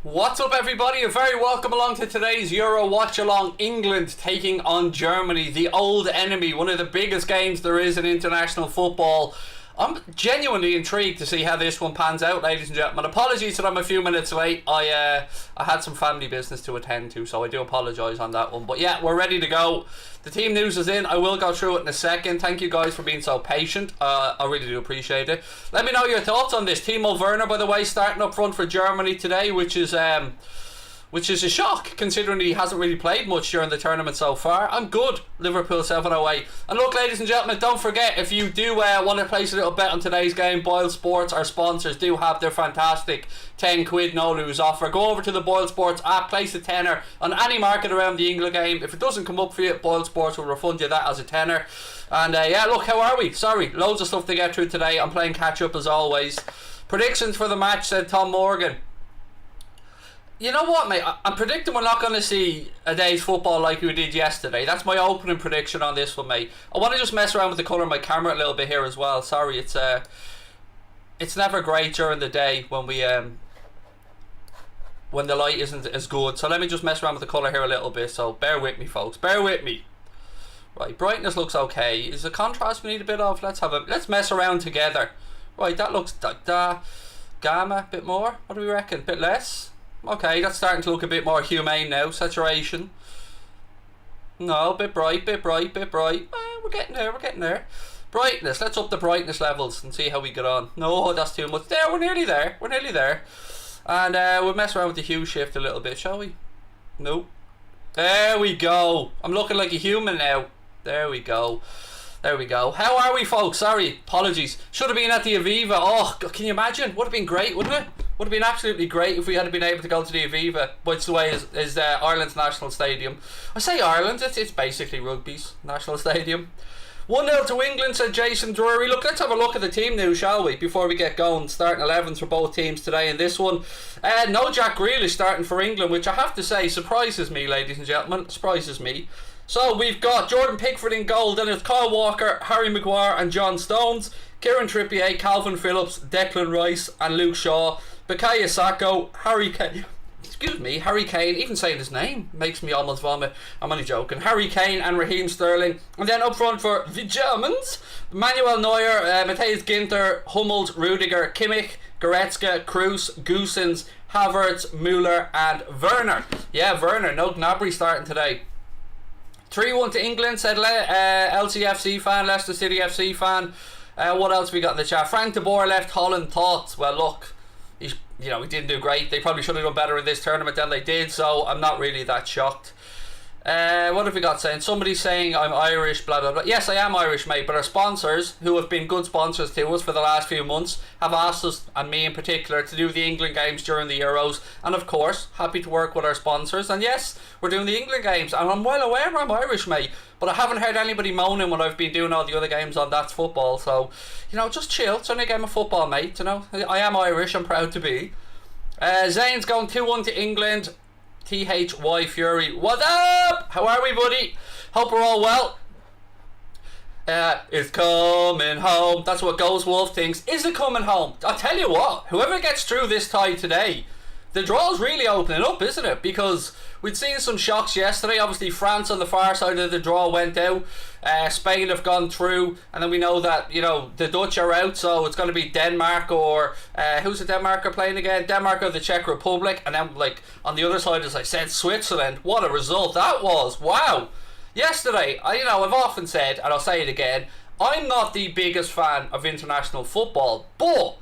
What's up, everybody? You're very welcome along to today's Euro Watchalong. England taking on Germany, the old enemy, one of the biggest games there is in international football. I'm genuinely intrigued to see how this one pans out, ladies and gentlemen. Apologies that I'm a few minutes late. I had some family business to attend to, so I do apologise on that one. But yeah, we're ready to go. The team news is in. I will go through it in a second. Thank you guys for being so patient. I really do appreciate it. Let me know your thoughts on this. Timo Werner, by the way, starting up front for Germany today, which is a shock considering he hasn't really played much during the tournament so far. I'm good. Liverpool 708. And look, ladies and gentlemen, don't forget, if you do want to place a little bet on today's game, Boyle Sports, our sponsors, do have their fantastic 10 quid no lose offer. Go over to the Boyle Sports app, place a tenner on any market around the England game. If it doesn't come up for you, Boyle Sports will refund you that as a tenner. And yeah, look, how are we? Sorry, loads of stuff to get through today. I'm playing catch up as always. Predictions for the match, said Tom Morgan. You know what, mate? I'm predicting we're not going to see a day's football like we did yesterday. That's my opening prediction on this one, mate. I want to just mess around with the colour of my camera a little bit here as well. Sorry, it's never great during the day when we when the light isn't as good. So let me just mess around with the colour here a little bit. So bear with me, folks. Bear with me. Right, brightness looks okay. Is the contrast we need a bit of? Let's mess around together. Right, that looks gamma a bit more. What do we reckon? A bit less. Okay, that's starting to look a bit more humane now. Saturation. No, bit bright. We're getting there. Brightness. Let's up the brightness levels and see how we get on. No, that's too much. There, we're nearly there. And we'll mess around with the hue shift a little bit, shall we? Nope. There we go. I'm looking like a human now. There we go. How are we, folks? Sorry, apologies. Should have been at the Aviva. Oh, can you imagine? Would have been great, wouldn't it? Would have been absolutely great if we had been able to go to the Aviva, which the way is Ireland's national stadium. I say Ireland, it's basically rugby's national stadium. 1-0 to England, said Jason Drury. Look, let's have a look at the team now, shall we, before we get going. Starting 11s for both teams today in this one. No Jack Grealish starting for England, which I have to say surprises me, ladies and gentlemen. Surprises me. So we've got Jordan Pickford in goal, then it's Kyle Walker, Harry Maguire and John Stones, Kieran Trippier, Calvin Phillips, Declan Rice and Luke Shaw, Bukayo Saka, Harry Kane, even saying his name makes me almost vomit. I'm only joking. Harry Kane and Raheem Sterling. And then up front for the Germans, Manuel Neuer, Matthias Ginter, Hummels, Rudiger, Kimmich, Goretzka, Kroos, Goossens, Havertz, Müller and Werner. Yeah, Werner, no Gnabry starting today. 3-1 to England, said LCFC fan, Leicester City FC fan. What else we got in the chat? Frank de Boer left Holland. Thoughts? Well, look, he didn't do great. They probably should have done better in this tournament than they did, so I'm not really that shocked. What have we got saying? Somebody's saying I'm Irish, blah blah blah. Yes, I am Irish, mate, but our sponsors, who have been good sponsors to us for the last few months, have asked us, and me in particular, to do the England games during the Euros. And of course, happy to work with our sponsors. And yes, we're doing the England games, and I'm well aware I'm Irish, mate, but I haven't heard anybody moaning when I've been doing all the other games on That's Football. So, just chill. It's only a game of football, mate. I am Irish. I'm proud to be. Zane's going 2-1 to England. THY Fury, what up? How are we, buddy? Hope we're all well. It's coming home. That's what Ghost Wolf thinks. Is it coming home? I'll tell you what, whoever gets through this tie today, the draw's really opening up, isn't it? Because we'd seen some shocks yesterday. Obviously, France on the far side of the draw went out. Spain have gone through. And then we know that, the Dutch are out. So it's going to be Denmark or... who's the Denmark are playing again? Denmark or the Czech Republic. And then, on the other side, as I said, Switzerland. What a result that was. Wow. Yesterday, I've often said, and I'll say it again, I'm not the biggest fan of international football. But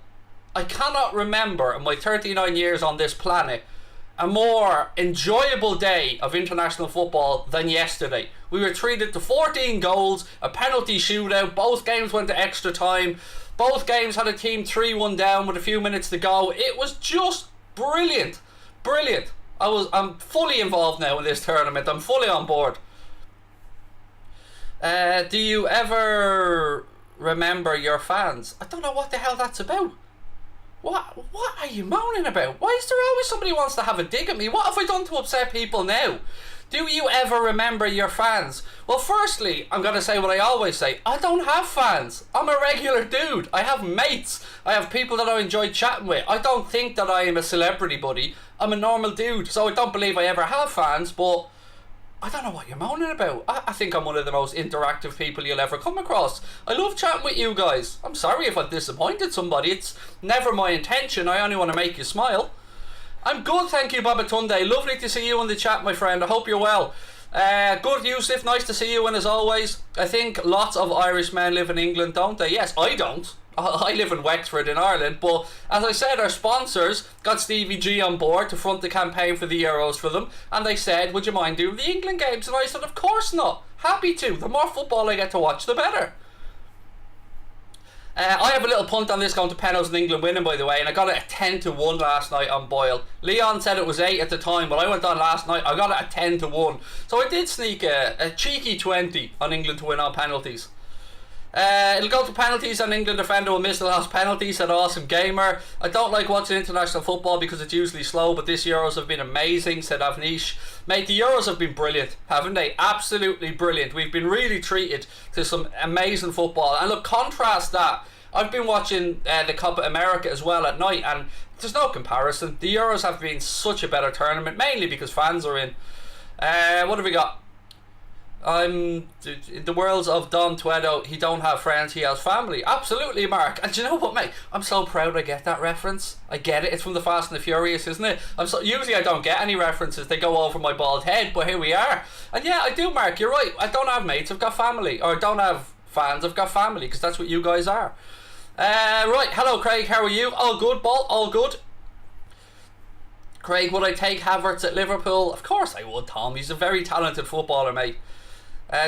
I cannot remember in my 39 years on this planet a more enjoyable day of international football than yesterday. We were treated to 14 goals, a penalty shootout, both games went to extra time, both games had a team 3-1 down with a few minutes to go. It was just brilliant. I'm fully involved now in this tournament. I'm fully on board. Do you ever remember your fans? I don't know what the hell that's about. What are you moaning about? Why is there always somebody who wants to have a dig at me? What have I done to upset people now? Do you ever remember your fans? Well, firstly, I'm going to say what I always say. I don't have fans. I'm a regular dude. I have mates. I have people that I enjoy chatting with. I don't think that I am a celebrity, buddy. I'm a normal dude. So I don't believe I ever have fans, but I don't know what you're moaning about. I think I'm one of the most interactive people you'll ever come across. I love chatting with you guys. I'm sorry if I've disappointed somebody. It's never my intention. I only want to make you smile. I'm good, thank you, Babatunde. Lovely to see you in the chat, my friend. I hope you're well. Good, Yusuf. Nice to see you in as always. I think lots of Irish men live in England, don't they? Yes, I don't. I live in Wexford in Ireland, but as I said, our sponsors got Stevie G on board to front the campaign for the Euros for them, and they said, would you mind doing the England games? And I said, of course not. Happy to. The more football I get to watch, the better. I have a little punt on this going to penalties and England winning, by the way, and I got it at 10-1 last night on Boyle. Leon said it was 8 at the time, but I went on last night, I got it at 10-1. So I did sneak a cheeky 20 on England to win on penalties. It'll go to penalties and England defender will miss the last penalty, said Awesome Gamer. I don't like watching international football because it's usually slow, but this Euros have been amazing, said Avnish. Mate, the Euros have been brilliant, haven't they? Absolutely brilliant. We've been really treated to some amazing football. And look, contrast that. I've been watching the Copa America as well at night, and there's no comparison. The Euros have been such a better tournament, mainly because fans are in. What have we got? I'm in the worlds of Don Twedo. He don't have friends, he has family. Absolutely, Mark. And do you know what, mate? I'm so proud I get that reference. I get it. It's from the Fast and the Furious, isn't it? Usually I don't get any references. They go over my bald head, but here we are. And yeah, I do, Mark. You're right. I don't have mates. I've got family. Or I don't have fans. I've got family, because that's what you guys are. Right. Hello, Craig. How are you? All good, Ball? All good? Craig, would I take Havertz at Liverpool? Of course I would, Tom. He's a very talented footballer, mate.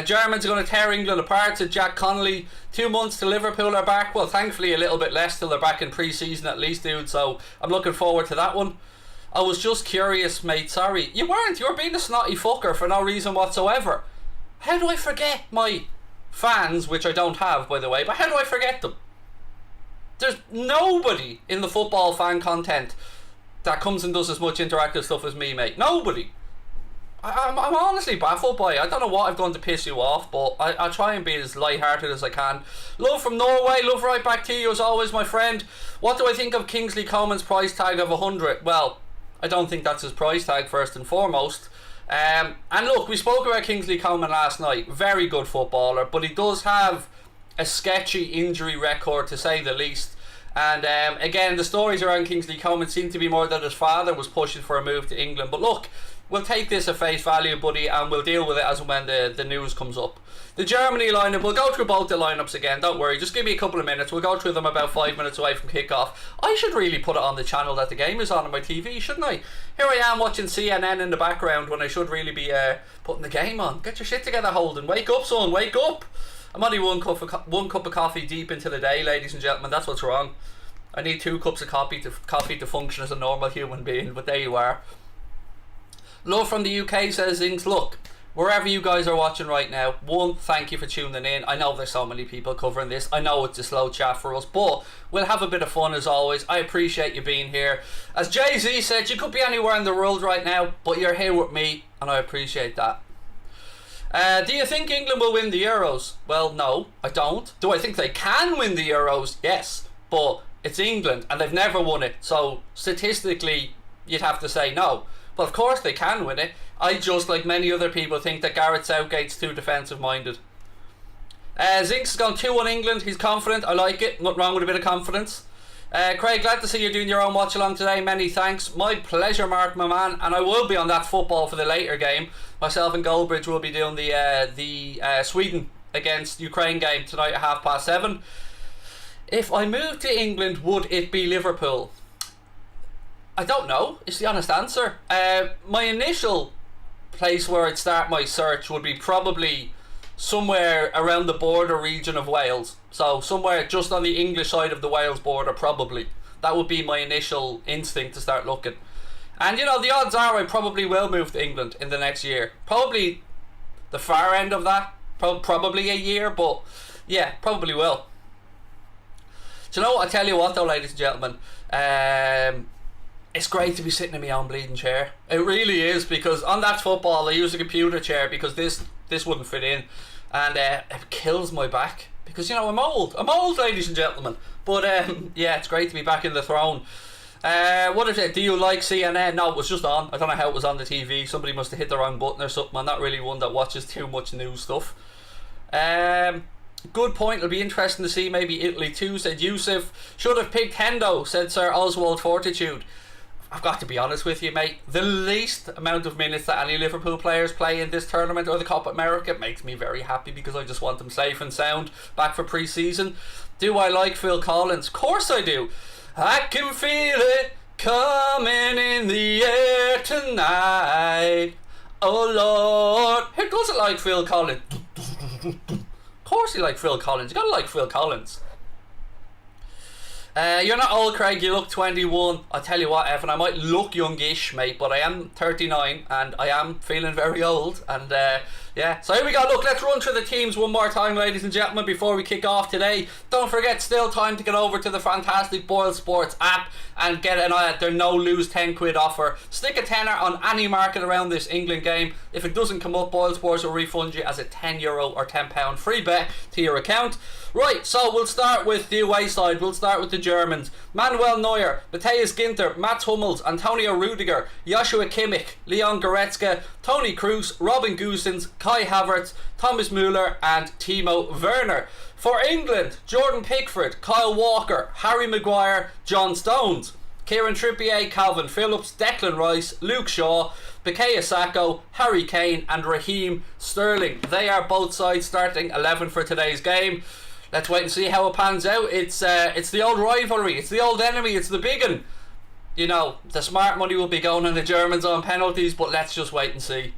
Germans are going to tear England apart, said Jack Connolly. 2 months till Liverpool are back. Well, thankfully a little bit less till they're back in pre-season at least, dude. So I'm looking forward to that one. I was just curious, mate. Sorry. You weren't. You were being a snotty fucker for no reason whatsoever. How do I forget my fans, which I don't have, by the way, but how do I forget them? There's nobody in the football fan content that comes and does as much interactive stuff as me, mate. Nobody. I'm honestly baffled by it. I don't know what I've done to piss you off, but I'll try and be as light-hearted as I can. Love from Norway. Love right back to you as always, my friend. What do I think of Kingsley Coman's price tag of 100? Well, I don't think that's his price tag first and foremost. And look, we spoke about Kingsley Coman last night. Very good footballer, but he does have a sketchy injury record, to say the least. And again, the stories around Kingsley Coman seem to be more that his father was pushing for a move to England. But look, we'll take this at face value, buddy, and we'll deal with it as and when the news comes up. The Germany lineup, we'll go through both the lineups again, don't worry, just give me a couple of minutes. We'll go through them about 5 minutes away from kickoff. I should really put it on the channel that the game is on my TV, shouldn't I? Here I am watching CNN in the background when I should really be putting the game on. Get your shit together, Holden. Wake up, son, wake up. I'm only one cup of coffee deep into the day, ladies and gentlemen. That's what's wrong. I need 2 cups of coffee to function as a normal human being, but there you are. Love from the UK says things. Look, wherever you guys are watching right now, one, thank you for tuning in. I know there's so many people covering this. I know it's a slow chat for us, but we'll have a bit of fun as always. I appreciate you being here. As Jay-Z said, you could be anywhere in the world right now, but you're here with me, and I appreciate that. Do you think England will win the Euros? Well, no, I don't. Do I think they can win the Euros? Yes, but it's England and they've never won it, so statistically you'd have to say no. But of course they can win it. I just, like many other people, think that Gareth Southgate's too defensive minded. Zinks has gone 2-1 England. He's confident. I like it. Nothing wrong with a bit of confidence. Craig, glad to see you doing your own watch along today. Many thanks. My pleasure, Mark, my man. And I will be on that football for the later game. Myself and Goldbridge will be doing the Sweden against Ukraine game tonight at 7:30. If I moved to England, would it be Liverpool? I don't know. It's the honest answer. My initial place where I'd start my search would be probably somewhere around the border region of Wales. So somewhere just on the English side of the Wales border, probably. That would be my initial instinct to start looking. And you know, the odds are I probably will move to England in the next year. Probably the far end of that. Probably a year, but yeah, probably will. Do you know what? I tell you what though, ladies and gentlemen. it's great to be sitting in my own bleeding chair. It really is, because on that football I use a computer chair because this wouldn't fit in, and it kills my back because, you know, I'm old, ladies and gentlemen. But yeah, it's great to be back in the throne. What is it? Do you like CNN? No, it was just on. I don't know how it was on the TV. Somebody must have hit the wrong button or something. I'm not really one that watches too much news stuff. Good point. It'll be interesting to see. Maybe Italy too, said Yusuf. Should have picked Hendo, said Sir Oswald Fortitude. I've got to be honest with you, mate. The least amount of minutes that any Liverpool players play in this tournament or the Copa America makes me very happy, because I just want them safe and sound back for pre-season. Do I like Phil Collins? Of course I do. I can feel it coming in the air tonight. Oh Lord. Who doesn't like Phil Collins? Of course you like Phil Collins. You gotta like Phil Collins. You're not old, Craig, you look 21. I'll tell you what, Evan, I might look youngish, mate, but I am 39 and I am feeling very old. And yeah, so here we go. Look, let's run through the teams one more time, ladies and gentlemen, before we kick off today. Don't forget, still time to get over to the fantastic Boyle Sports app and get an eye at their no lose 10 quid offer. Stick a tenner on any market around this England game. If it doesn't come up, Boyle Sports will refund you as a €10 or £10 free bet to your account. Right, so we'll start with the away side. We'll start with the Germans. Manuel Neuer, Matthias Ginter, Mats Hummels, Antonio Rudiger, Joshua Kimmich, Leon Goretzka, Toni Kroos, Robin Gosens, Kai Havertz, Thomas Müller and Timo Werner. For England, Jordan Pickford, Kyle Walker, Harry Maguire, John Stones, Kieran Trippier, Calvin Phillips, Declan Rice, Luke Shaw, Bukayo Saka, Harry Kane and Raheem Sterling. They are both sides starting 11 for today's game. Let's wait and see how it pans out. It's the old rivalry, it's the old enemy, it's the big one. You know, the smart money will be going on the Germans on penalties, but let's just wait and see.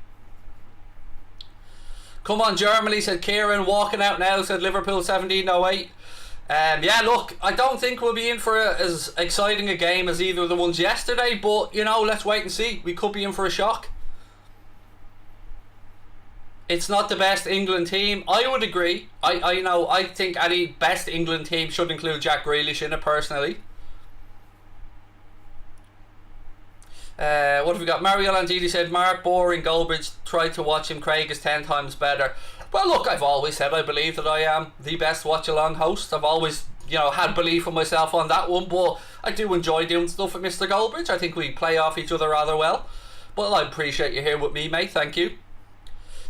Come on Germany, said Kieran. Walking out now, said Liverpool 1708. Yeah, look, I don't think we'll be in for as exciting a game as either of the ones yesterday, but, you know, let's wait and see. We could be in for a shock. It's not the best England team. I would agree. I think any best England team should include Jack Grealish in it, personally. What have we got? Mario Landini said, Mark, boring, Goldbridge, tried to watch him, Craig is 10 times better. Well, look, I've always said I believe that I am the best watch-along host. I've always, you know, had belief in myself on that one, but I do enjoy doing stuff with Mr. Goldbridge. I think we play off each other rather well. But I appreciate you here with me, mate. Thank you.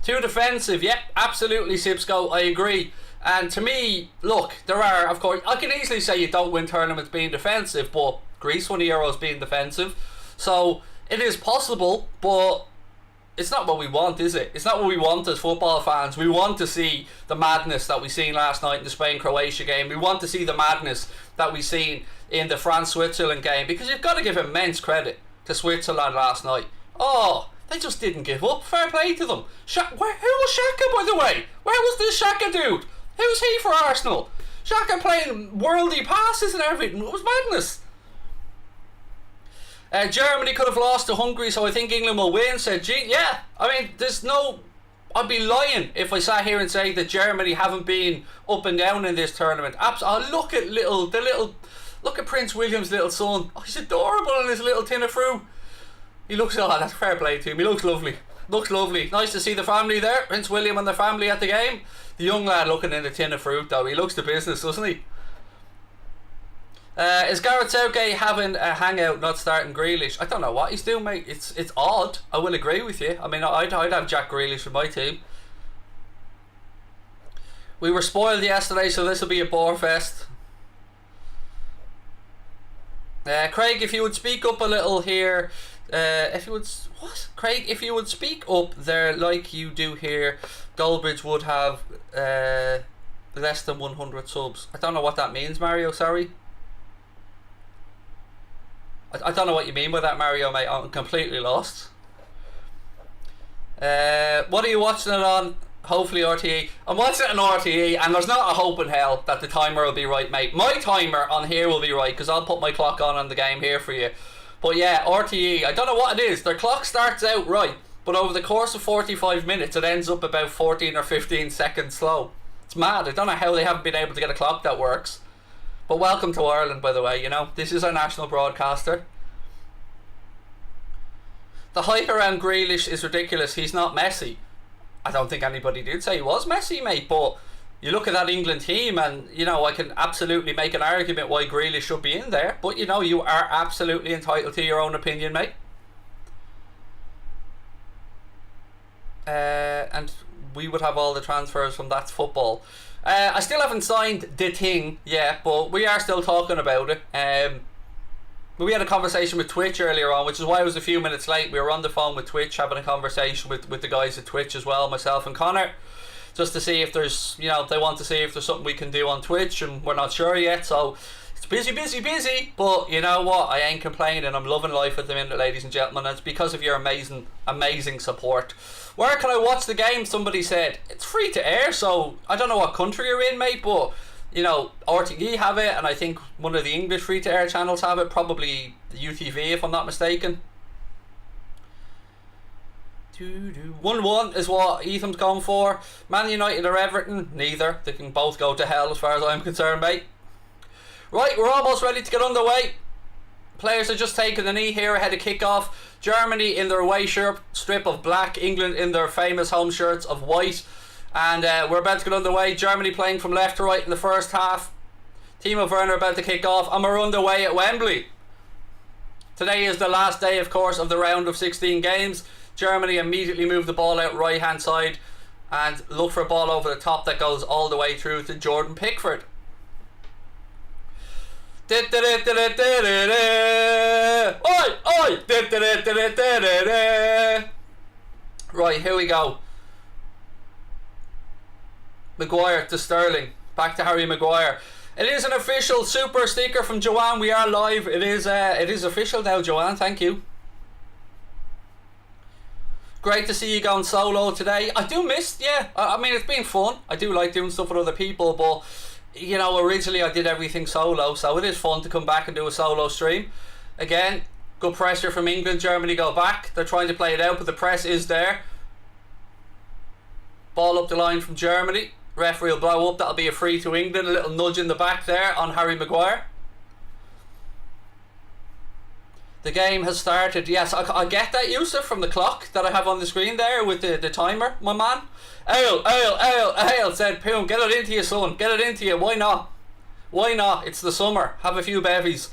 Too defensive, yep, absolutely, Sipsco, I agree. And to me, look, there are, of course, I can easily say you don't win tournaments being defensive, but Greece won the Euros being defensive. So it is possible, but it's not what we want, is it? It's not what we want as football fans. We want to see the madness that we seen last night in the Spain-Croatia game. We want to see the madness that we seen in the France-Switzerland game, because you've got to give immense credit to Switzerland last night. Oh, they just didn't give up. Fair play to them. Who was Xhaka, by the way? Where was this Xhaka dude? Who's he for Arsenal? Xhaka playing worldy passes and everything. It was madness. Germany could have lost to Hungary, so I think England will win, said Gene. Yeah, I mean, there's no... I'd be lying if I sat here and say that Germany haven't been up and down in this tournament. Oh, look at Prince William's little son. Oh, he's adorable in his little tin of fruit. He looks, oh, that's fair play to him. He looks lovely. Looks lovely. Nice to see the family there. Prince William and the family at the game. The young lad looking in the tin of fruit, though. He looks the business, doesn't he? Is Gareth Southgate having a hangout, not starting Grealish? I don't know what he's doing, mate. It's odd. I will agree with you. I mean, I'd have Jack Grealish for my team. We were spoiled yesterday, so this will be a bore fest. Craig, if you would speak up a little here. Craig, if you would speak up there like you do here, Goldbridge would have less than 100 subs. I don't know what that means, Mario, sorry. I don't know what you mean by that, Mario, mate. I'm completely lost. What are you watching it on? Hopefully RTE. I'm watching it on RTE, and there's not a hope in hell that the timer will be right, mate. My timer on here will be right, because I'll put my clock on the game here for you. But yeah, RTE, I don't know what it is. Their clock starts out right, but over the course of 45 minutes, it ends up about 14 or 15 seconds slow. It's mad. I don't know how they haven't been able to get a clock that works. But welcome to Ireland, by the way, you know. This is our national broadcaster. The hype around Grealish is ridiculous. He's not Messi. I don't think anybody did say he was Messi, mate, but you look at that England team and, you know, I can absolutely make an argument why Grealish should be in there, but, you know, you are absolutely entitled to your own opinion, mate. And we would have all the transfers from That's Football. I still haven't signed the thing yet, but we are still talking about it. We had a conversation with Twitch earlier on, which is why I was a few minutes late. We were on the phone with Twitch having a conversation with the guys at Twitch as well, myself and Connor, just to see if there's, you know, they want to see if there's something we can do on Twitch, and we're not sure yet, so it's busy, but you know what, I ain't complaining. I'm loving life at the minute, ladies and gentlemen, and it's because of your amazing support. Where can I watch the game? Somebody said it's free to air, so I don't know what country you're in, mate, but you know, RTE have it, and I think one of the English free to air channels have it, probably the UTV if I'm not mistaken. 1-1 is what Ethan's gone for. Man United or Everton? Neither. They can both go to hell as far as I'm concerned, mate. Right, we're almost ready to get underway. Players are just taking the knee here ahead of kick-off. Germany in their away shirt strip of black, England in their famous home shirts of white. And we're about to get underway. Germany playing from left to right in the first half. Timo Werner about to kick off, and we're underway at Wembley. Today is the last day, of course, of the round of 16 games. Germany immediately move the ball out right hand side and look for a ball over the top that goes all the way through to Jordan Pickford. Oi, oi! Right, here we go. Maguire to Sterling. Back to Harry Maguire. It is an official super sticker from Joanne. We are live. It is official now, Joanne. Thank you. Great to see you going solo today. I do miss, yeah. I mean, it's been fun. I do like doing stuff with other people, but you know, originally I did everything solo, so it is fun to come back and do a solo stream. Again, good pressure from England. Germany go back. They're trying to play it out, but the press is there. Ball up the line from Germany. Referee will blow up. That'll be a free to England. A little nudge in the back there on Harry Maguire. The game has started. Yes, I get that, Yusuf, from the clock that I have on the screen there with the timer, my man. Ale, said Poom. Get it into you, son. Get it into you. Why not? Why not? It's the summer. Have a few bevies.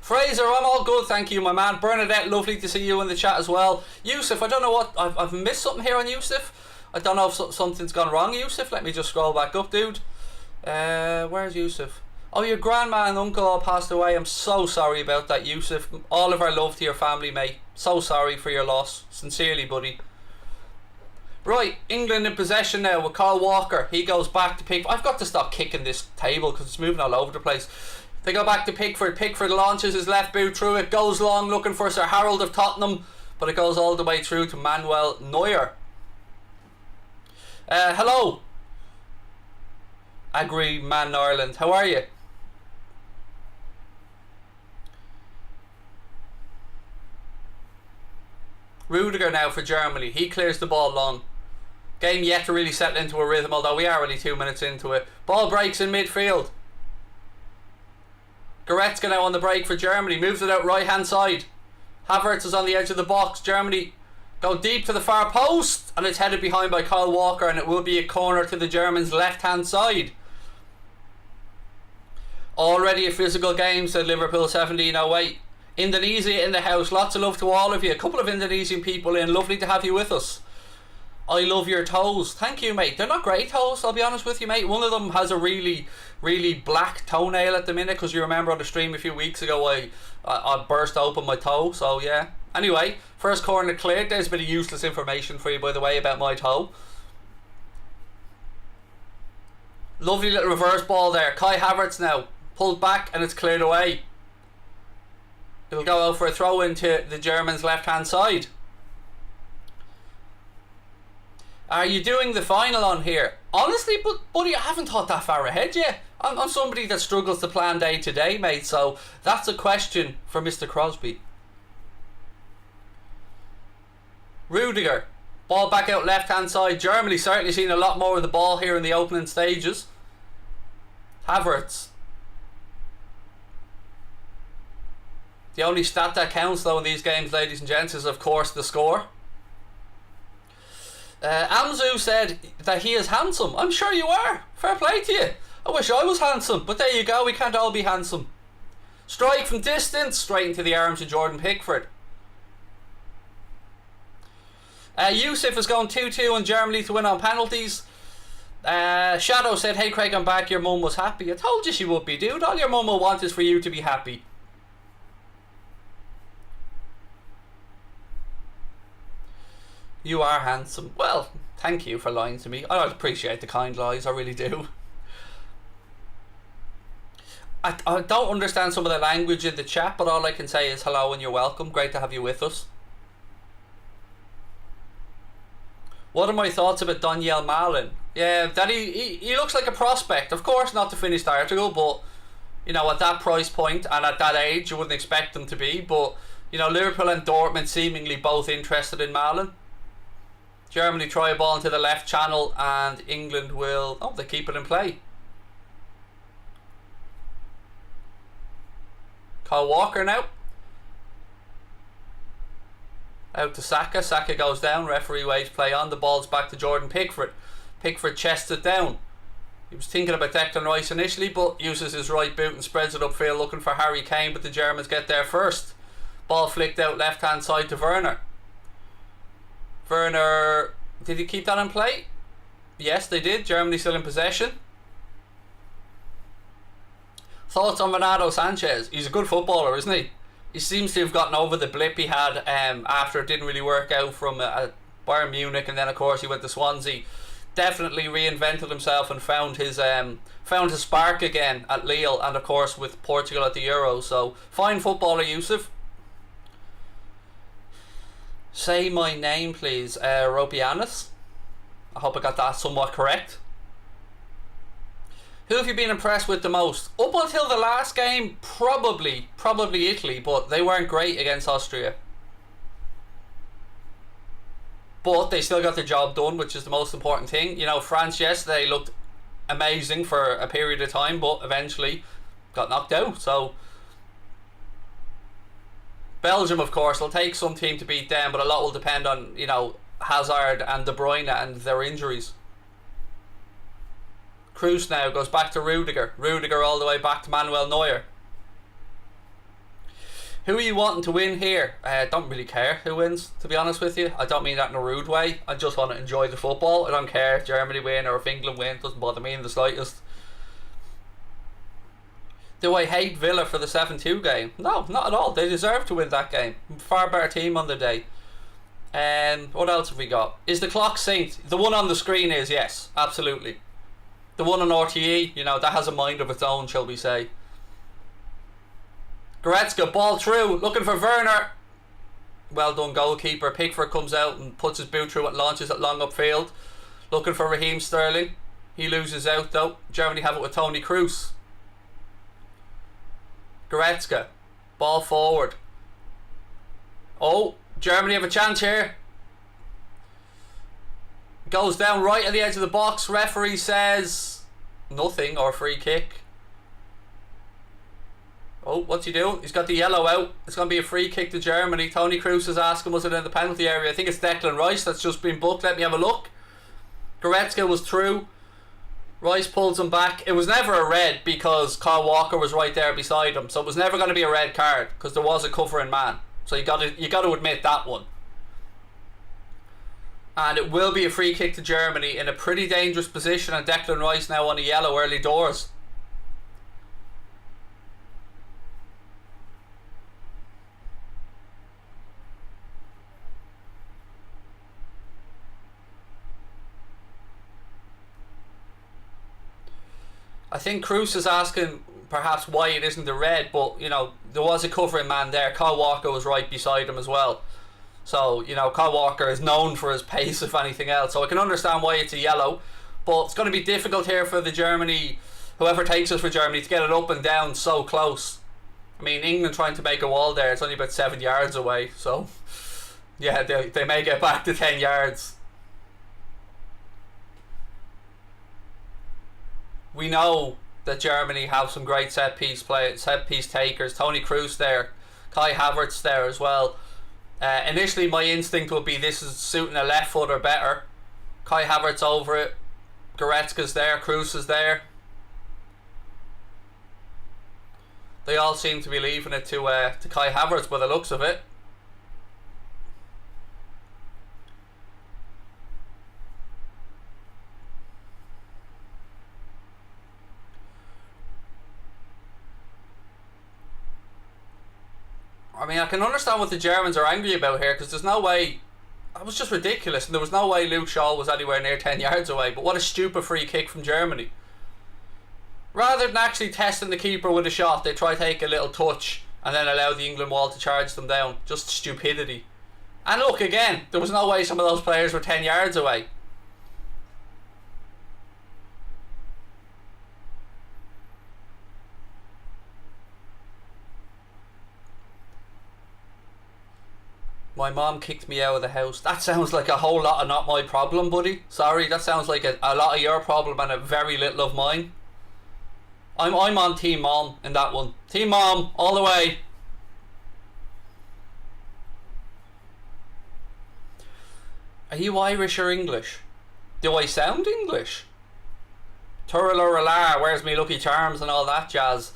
Fraser, I'm all good, thank you, my man. Bernadette, lovely to see you in the chat as well. Yusuf, I don't know what... I've missed something here on Yusuf. I don't know if something's gone wrong, Yusuf. Let me just scroll back up, dude. Where's Yusuf? Oh, your grandma and uncle all passed away. I'm so sorry about that, Yusuf. All of our love to your family, mate. So sorry for your loss. Sincerely, buddy. Right, England in possession now with Kyle Walker. He goes back to Pickford. I've got to stop kicking this table because it's moving all over the place. They go back to Pickford. Pickford launches his left boot through it. Goes long looking for Sir Harold of Tottenham. But it goes all the way through to Manuel Neuer. Hello. Agri Man Ireland. How are you? Rudiger now for Germany. He clears the ball long. Game yet to really settle into a rhythm, although we are only 2 minutes into it. Ball breaks in midfield. Goretzka now on the break for Germany. Moves it out right hand side. Havertz is on the edge of the box. Germany go deep to the far post, and it's headed behind by Kyle Walker, and it will be a corner to the Germans' left hand side. Already a physical game, said Liverpool 1708. Indonesia in the house. Lots of love to all of you. A couple of Indonesian people in. Lovely to have you with us. I love your toes. Thank you, mate. They're not great toes, I'll be honest with you, mate. One of them has a really black toenail at the minute, because you remember on the stream a few weeks ago I burst open my toe, so yeah. Anyway, first corner cleared. There's a bit of useless information for you, by the way, about my toe. Lovely little reverse ball there. Kai Havertz now pulled back and it's cleared away. It'll go out for a throw into the Germans' left hand side. Are you doing the final on here? Honestly, buddy, I haven't thought that far ahead yet. I'm somebody that struggles to plan day to day, mate, so that's a question for Mr. Crosby. Rudiger. Ball back out left hand side. Germany certainly seen a lot more of the ball here in the opening stages. Havertz. The only stat that counts though in these games, ladies and gents, is of course the score. Amzu said that he is handsome. I'm sure you are. Fair play to you. I wish I was handsome, but there you go, we can't all be handsome. Strike from distance, straight into the arms of Jordan Pickford. Yusuf is going 2-2 on Germany to win on penalties. Shadow said, hey Craig, I'm back, your mum was happy. I told you she would be, dude. All your mum will want is for you to be happy. You are handsome. Well, thank you for lying to me. I appreciate the kind lies, I really do. I don't understand some of the language in the chat, but all I can say is hello and you're welcome. Great to have you with us. What are my thoughts about Daniel Malin? Yeah, that he looks like a prospect. Of course, not to finish the article, but you know, at that price point and at that age, you wouldn't expect them to be. But you know, Liverpool and Dortmund seemingly both interested in Malin. Germany try a ball into the left channel, and England will. Oh, they keep it in play. Kyle Walker now. Out to Saka. Saka goes down. Referee waves play on. The ball's back to Jordan Pickford. Pickford chests it down. He was thinking about Declan Rice initially, but uses his right boot and spreads it upfield looking for Harry Kane, but the Germans get there first. Ball flicked out left hand side to Werner. Werner, did he keep that in play? Yes, they did. Germany still in possession. Thoughts on Renato Sanchez? He's a good footballer, isn't he? He seems to have gotten over the blip he had after it didn't really work out from Bayern Munich, and then of course he went to Swansea. Definitely reinvented himself and found his spark again at Lille, and of course with Portugal at the Euros. So fine footballer, Yusuf. Say my name, please. Robianis. I hope I got that somewhat correct. Who have you been impressed with the most? Up until the last game, probably Italy, but they weren't great against Austria. But they still got the job done, which is the most important thing. You know, France yesterday looked amazing for a period of time, but eventually got knocked out. So Belgium, of course, will take some team to beat them, but a lot will depend on, you know, Hazard and De Bruyne and their injuries. Kroos now goes back to Rudiger. Rudiger all the way back to Manuel Neuer. Who are you wanting to win here? I don't really care who wins, to be honest with you. I don't mean that in a rude way. I just want to enjoy the football. I don't care if Germany win or if England win. It doesn't bother me in the slightest. Do I hate Villa for the 7-2 game? No, not at all. They deserve to win that game. Far better team on the day. What else have we got? Is the clock synced? The one on the screen is, yes, absolutely. The one on RTE, you know, that has a mind of its own, shall we say. Goretzka, ball through, looking for Werner. Well done, goalkeeper. Pickford comes out and puts his boot through and launches it long upfield. Looking for Raheem Sterling. He loses out though. Germany have it with Toni Kroos. Goretzka, ball forward. Oh, Germany have a chance here. Goes down right at the edge of the box. Referee says nothing, or free kick. Oh, what's he doing? He's got the yellow out. It's going to be a free kick to Germany. Toni Kroos is asking, was it in the penalty area? I think it's Declan Rice that's just been booked. Let me have a look. Goretzka was through. Rice pulls him back. It was never a red because Kyle Walker was right there beside him. So it was never going to be a red card because there was a covering man. So you got to admit that one. And it will be a free kick to Germany in a pretty dangerous position, and Declan Rice now on a yellow early doors. I think Kroos is asking perhaps why it isn't a red, but you know, there was a covering man there. Kyle Walker was right beside him as well. So, you know, Kyle Walker is known for his pace, if anything else. So I can understand why it's a yellow. But it's going to be difficult here for the Germany, whoever takes us for Germany, to get it up and down so close. I mean, England trying to make a wall there, it's only about 7 yards away. So, yeah, they may get back to 10 yards. We know that Germany have some great set piece takers. Toni Kroos there Kai Havertz there as well. Initially my instinct would be this is suiting a left footer better. Kai Havertz over it. Goretzka's there, Kroos is there. They all seem to be leaving it to Kai Havertz by the looks of it. I mean, I can understand what the Germans are angry about here, because there's no way... It was just ridiculous, and there was no way Luke Shaw was anywhere near 10 yards away. But what a stupid free kick from Germany. Rather than actually testing the keeper with a shot, they try to take a little touch and then allow the England wall to charge them down. Just stupidity. And look, again, there was no way some of those players were 10 yards away. My mom kicked me out of the house. That sounds like a whole lot of not my problem, buddy. Sorry, that sounds like a lot of your problem and a very little of mine. I'm on Team Mom in that one. Team Mom, all the way. Are you Irish or English? Do I sound English? Turalurala, where's me Lucky Charms and all that jazz?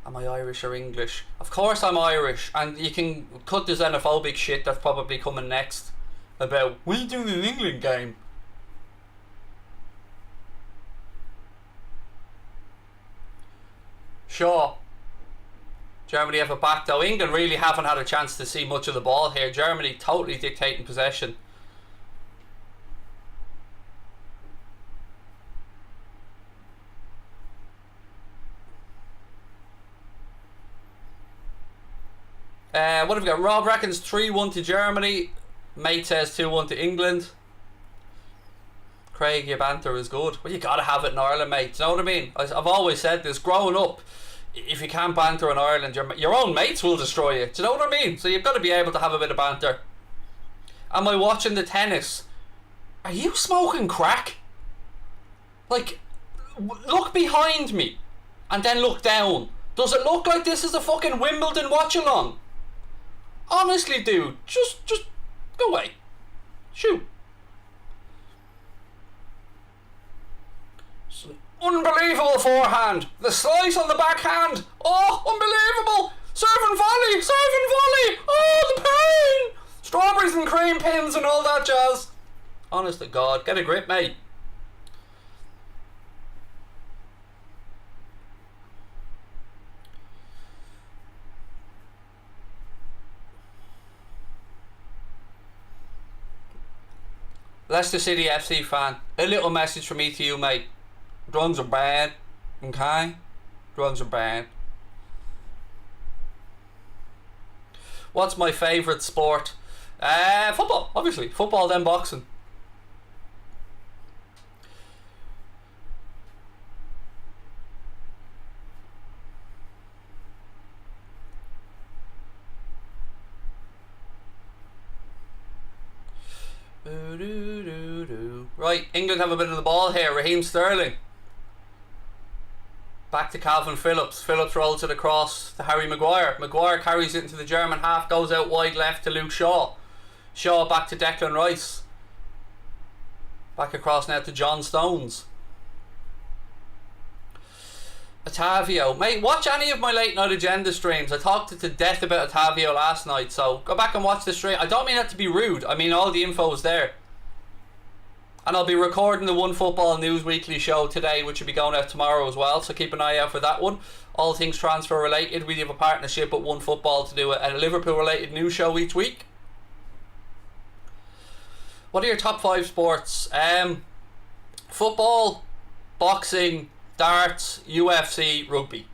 Am I Irish or English? Of course I'm Irish, and you can cut the xenophobic shit that's probably coming next about, what are you doing in an England game? Sure. Germany have it back though. England really haven't had a chance to see much of the ball here. Germany totally dictating possession. What have we got? Rob reckons 3-1 to Germany. Mate says 2-1 to England. Craig, your banter is good. Well, you gotta have it in Ireland, mate. Do you know what I mean? I've always said this. Growing up, if you can't banter in Ireland, your own mates will destroy you. Do you know what I mean? So you've got to be able to have a bit of banter. Am I watching the tennis? Are you smoking crack? Like, look behind me and then look down. Does it look like this is a fucking Wimbledon watch-along? Honestly, dude, just go away. Shoot. Unbelievable forehand. The slice on the backhand. Oh, unbelievable. Serve and volley. Serve and volley. Oh, the pain. Strawberries and cream pins and all that jazz. Honest to God, get a grip, mate. Leicester City FC fan, a little message from me to you, mate. Drugs are bad, okay? Drugs are bad. What's my favourite sport? Football, obviously. Football, then boxing. Right, England have a bit of the ball here. Raheem Sterling. Back to Calvin Phillips. Phillips rolls it across to Harry Maguire. Maguire carries it into the German half, goes out wide left to Luke Shaw. Shaw back to Declan Rice. Back across now to John Stones. OTAVIO. Mate, watch any of my late night agenda streams. I talked to death about OTAVIO last night, so go back and watch the stream. I don't mean that to be rude. I mean all the info is there. And I'll be recording the One Football News Weekly show today, which will be going out tomorrow as well, so keep an eye out for that one. All things transfer related. We have a partnership with One Football to do a Liverpool related news show each week. What are your top 5 sports? Football, boxing, darts, UFC, rugby.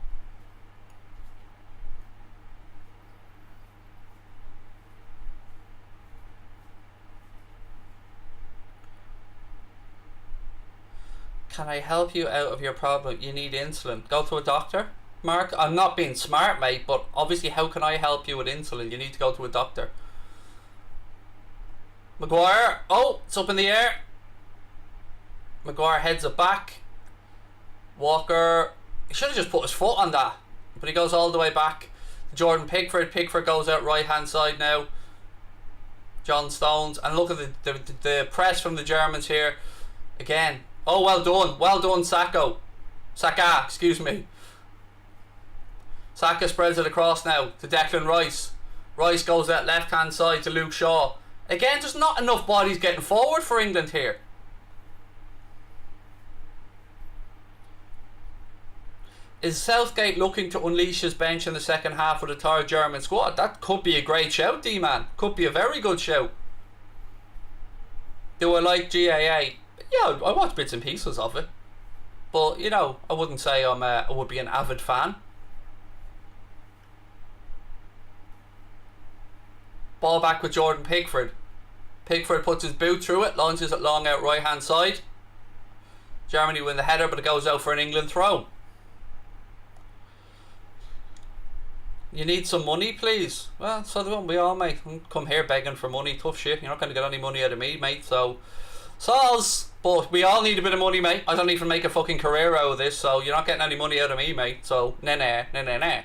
Can I help you out of your problem? You need insulin. Go to a doctor. Mark, I'm not being smart, mate, but obviously how can I help you with insulin? You need to go to a doctor. Maguire. Oh, it's up in the air. Maguire heads it back. Walker. He should have just put his foot on that, but he goes all the way back. Jordan Pickford. Pickford goes out right hand side now. John Stones. And look at the press from the Germans here. Again. Oh, well done. Well done, Saka, excuse me. Saka spreads it across now to Declan Rice. Rice goes out left hand side to Luke Shaw. Again, there's not enough bodies getting forward for England here. Is Southgate looking to unleash his bench in the second half with a tired German squad? That could be a great shout, D-man. Could be a very good shout. Do I like GAA? Yeah, I watch bits and pieces of it. But, you know, I wouldn't say I would be an avid fan. Ball back with Jordan Pickford. Pickford puts his boot through it, launches it long out right hand side. Germany win the header, but it goes out for an England throw. You need some money, please. Well, so don't we all, mate. Come here begging for money. Tough shit. You're not going to get any money out of me, mate. So, soz. But we all need a bit of money, mate. I don't even make a fucking career out of this, so you're not getting any money out of me, mate. So, nah.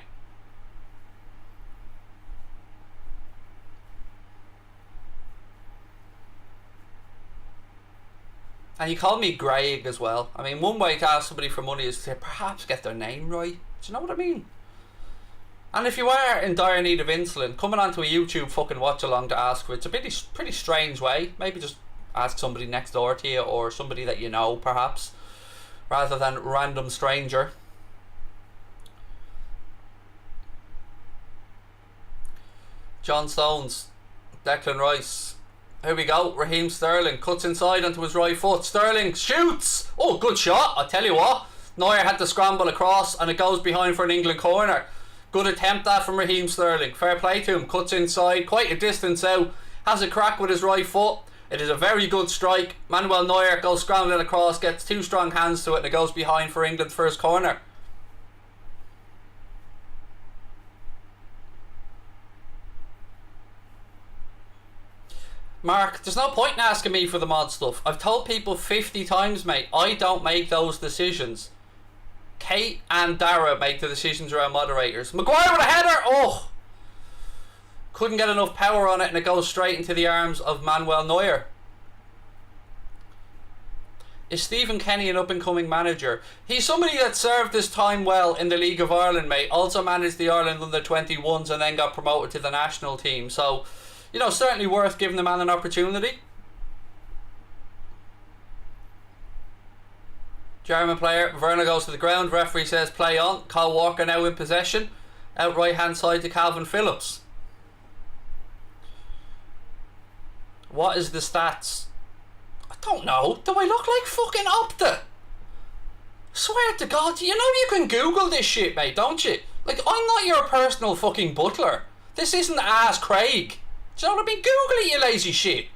And you call me Greg as well. I mean, one way to ask somebody for money is to perhaps get their name right. Do you know what I mean? And if you are in dire need of insulin, coming onto a YouTube fucking watch along to ask for it's a pretty strange way. Maybe just ask somebody next door to you or somebody that you know, perhaps, rather than random stranger. John Stones, Declan Rice. Here we go. Raheem Sterling cuts inside onto his right foot. Sterling shoots. Oh, good shot. I tell you what. Neuer had to scramble across and it goes behind for an England corner. Good attempt that from Raheem Sterling. Fair play to him. Cuts inside. Quite a distance out. Has a crack with his right foot. It is a very good strike. Manuel Neuer goes scrambling across. Gets two strong hands to it and it goes behind for England's first corner. Mark, there's no point in asking me for the mod stuff. I've told people 50 times, mate, I don't make those decisions. Kate and Dara make the decisions around moderators. Maguire with a header! Oh! Couldn't get enough power on it and it goes straight into the arms of Manuel Neuer. Is Stephen Kenny an up-and-coming manager? He's somebody that served his time well in the League of Ireland, mate. Also managed the Ireland under-21s and then got promoted to the national team. So, you know, certainly worth giving the man an opportunity. German player, Werner goes to the ground, referee says play on. Kyle Walker now in possession. Out right hand side to Calvin Phillips. What is the stats? I don't know. Do I look like fucking Opta? Swear to God, you know you can Google this shit, mate, don't you? Like, I'm not your personal fucking butler. This isn't Ask Craig. Do you know what I mean? Google it, you lazy shit.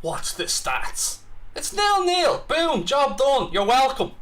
What's the stats? It's 0-0. Boom, job done. You're welcome.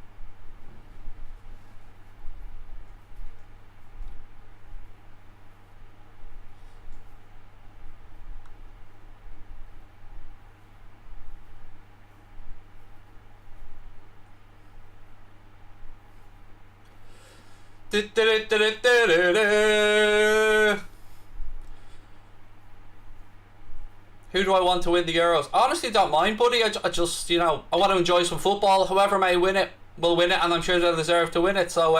Who do I want to win the Euros? Honestly, don't mind, buddy. I just, you know, I want to enjoy some football. Whoever may win it will win it, and I'm sure they'll deserve to win it. So,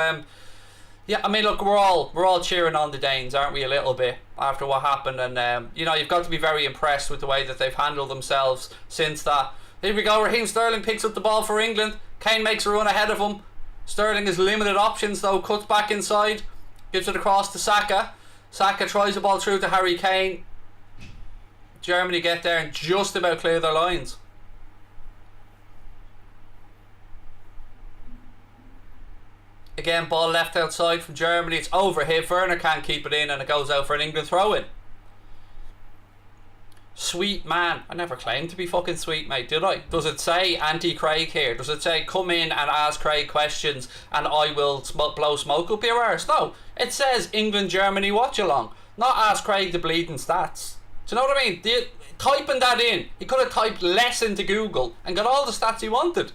yeah, I mean, look, we're all cheering on the Danes, aren't we? A little bit after what happened, and you know, you've got to be very impressed with the way that they've handled themselves since that. Here we go. Raheem Sterling picks up the ball for England. Kane makes a run ahead of him. Sterling has limited options though. Cuts back inside, gives it across to Saka. Saka tries the ball through to Harry Kane. Germany get there and just about clear their lines. Again, ball left outside from Germany. It's overhit. Werner can't keep it in and it goes out for an England throw-in. Sweet man. I never claimed to be fucking sweet, mate, did I? Does it say anti-Craig here? Does it say come in and ask Craig questions and I will blow smoke up your arse? No. It says England-Germany watch-along. Not ask Craig the bleeding stats. Do you know what I mean? Typing that in, he could have typed less into Google and got all the stats he wanted.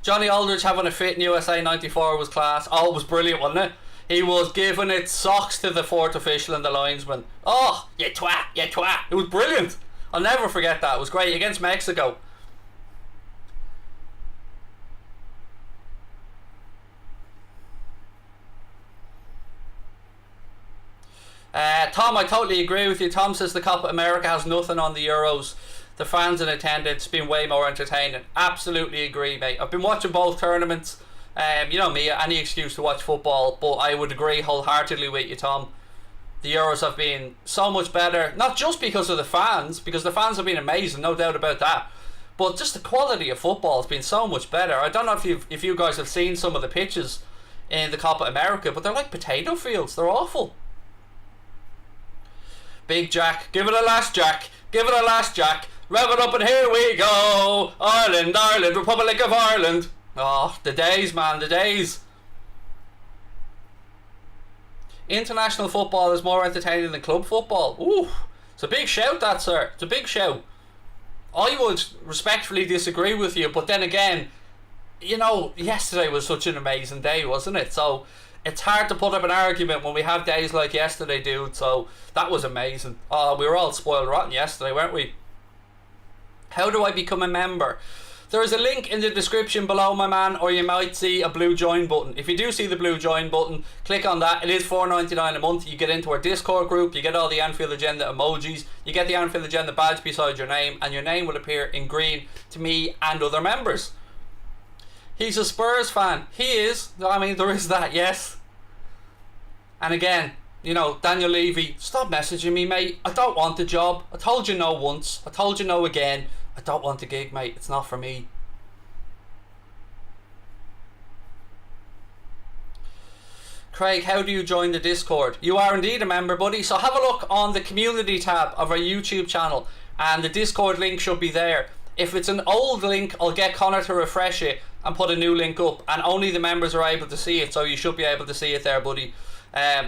Johnny Aldridge having a fit in USA 94 was class. Oh, it was brilliant, wasn't it? He was giving it socks to the fourth official and the linesman. Oh, you twat, you twat. It was brilliant. I'll never forget that. It was great against Mexico. Tom, I totally agree with you. Tom says the Copa America has nothing on the Euros. The fans in attendance been way more entertaining. Absolutely agree, mate. I've been watching both tournaments. You know me, any excuse to watch football, but I would agree wholeheartedly with you, Tom. The Euros have been so much better, not just because of the fans, because the fans have been amazing, no doubt about that, but just the quality of football has been so much better. I don't know if you guys have seen some of the pitches in the Copa America, but they're like potato fields. They're awful. Big Jack, give it a last Jack, give it a last Jack, rev it up and here we go. Ireland, Ireland, Republic of Ireland. Oh, the days, man, the days. International football is more entertaining than club football. Ooh, it's a big shout, that, sir. It's a big shout. I would respectfully disagree with you, but then again, you know, yesterday was such an amazing day, wasn't it? So it's hard to put up an argument when we have days like yesterday, dude. So that was amazing. Oh, we were all spoiled rotten yesterday, weren't we? How do I become a member? There is a link in the description below, my man, or you might see a blue join button. If you do see the blue join button, click on that. It is $4.99 a month. You get into our Discord group, you get all the Anfield Agenda emojis, you get the Anfield Agenda badge beside your name, and your name will appear in green to me and other members. He's a Spurs fan. He is. I mean, there is that, yes. And again, you know, Daniel Levy, stop messaging me, mate. I don't want the job. I told you no once. I told you no again. I don't want the gig, mate. It's not for me. Craig, how do you join the Discord? You are indeed a member, buddy. So have a look on the community tab of our YouTube channel, and the Discord link should be there. If it's an old link, I'll get Connor to refresh it and put a new link up, and only the members are able to see it, so you should be able to see it there, buddy.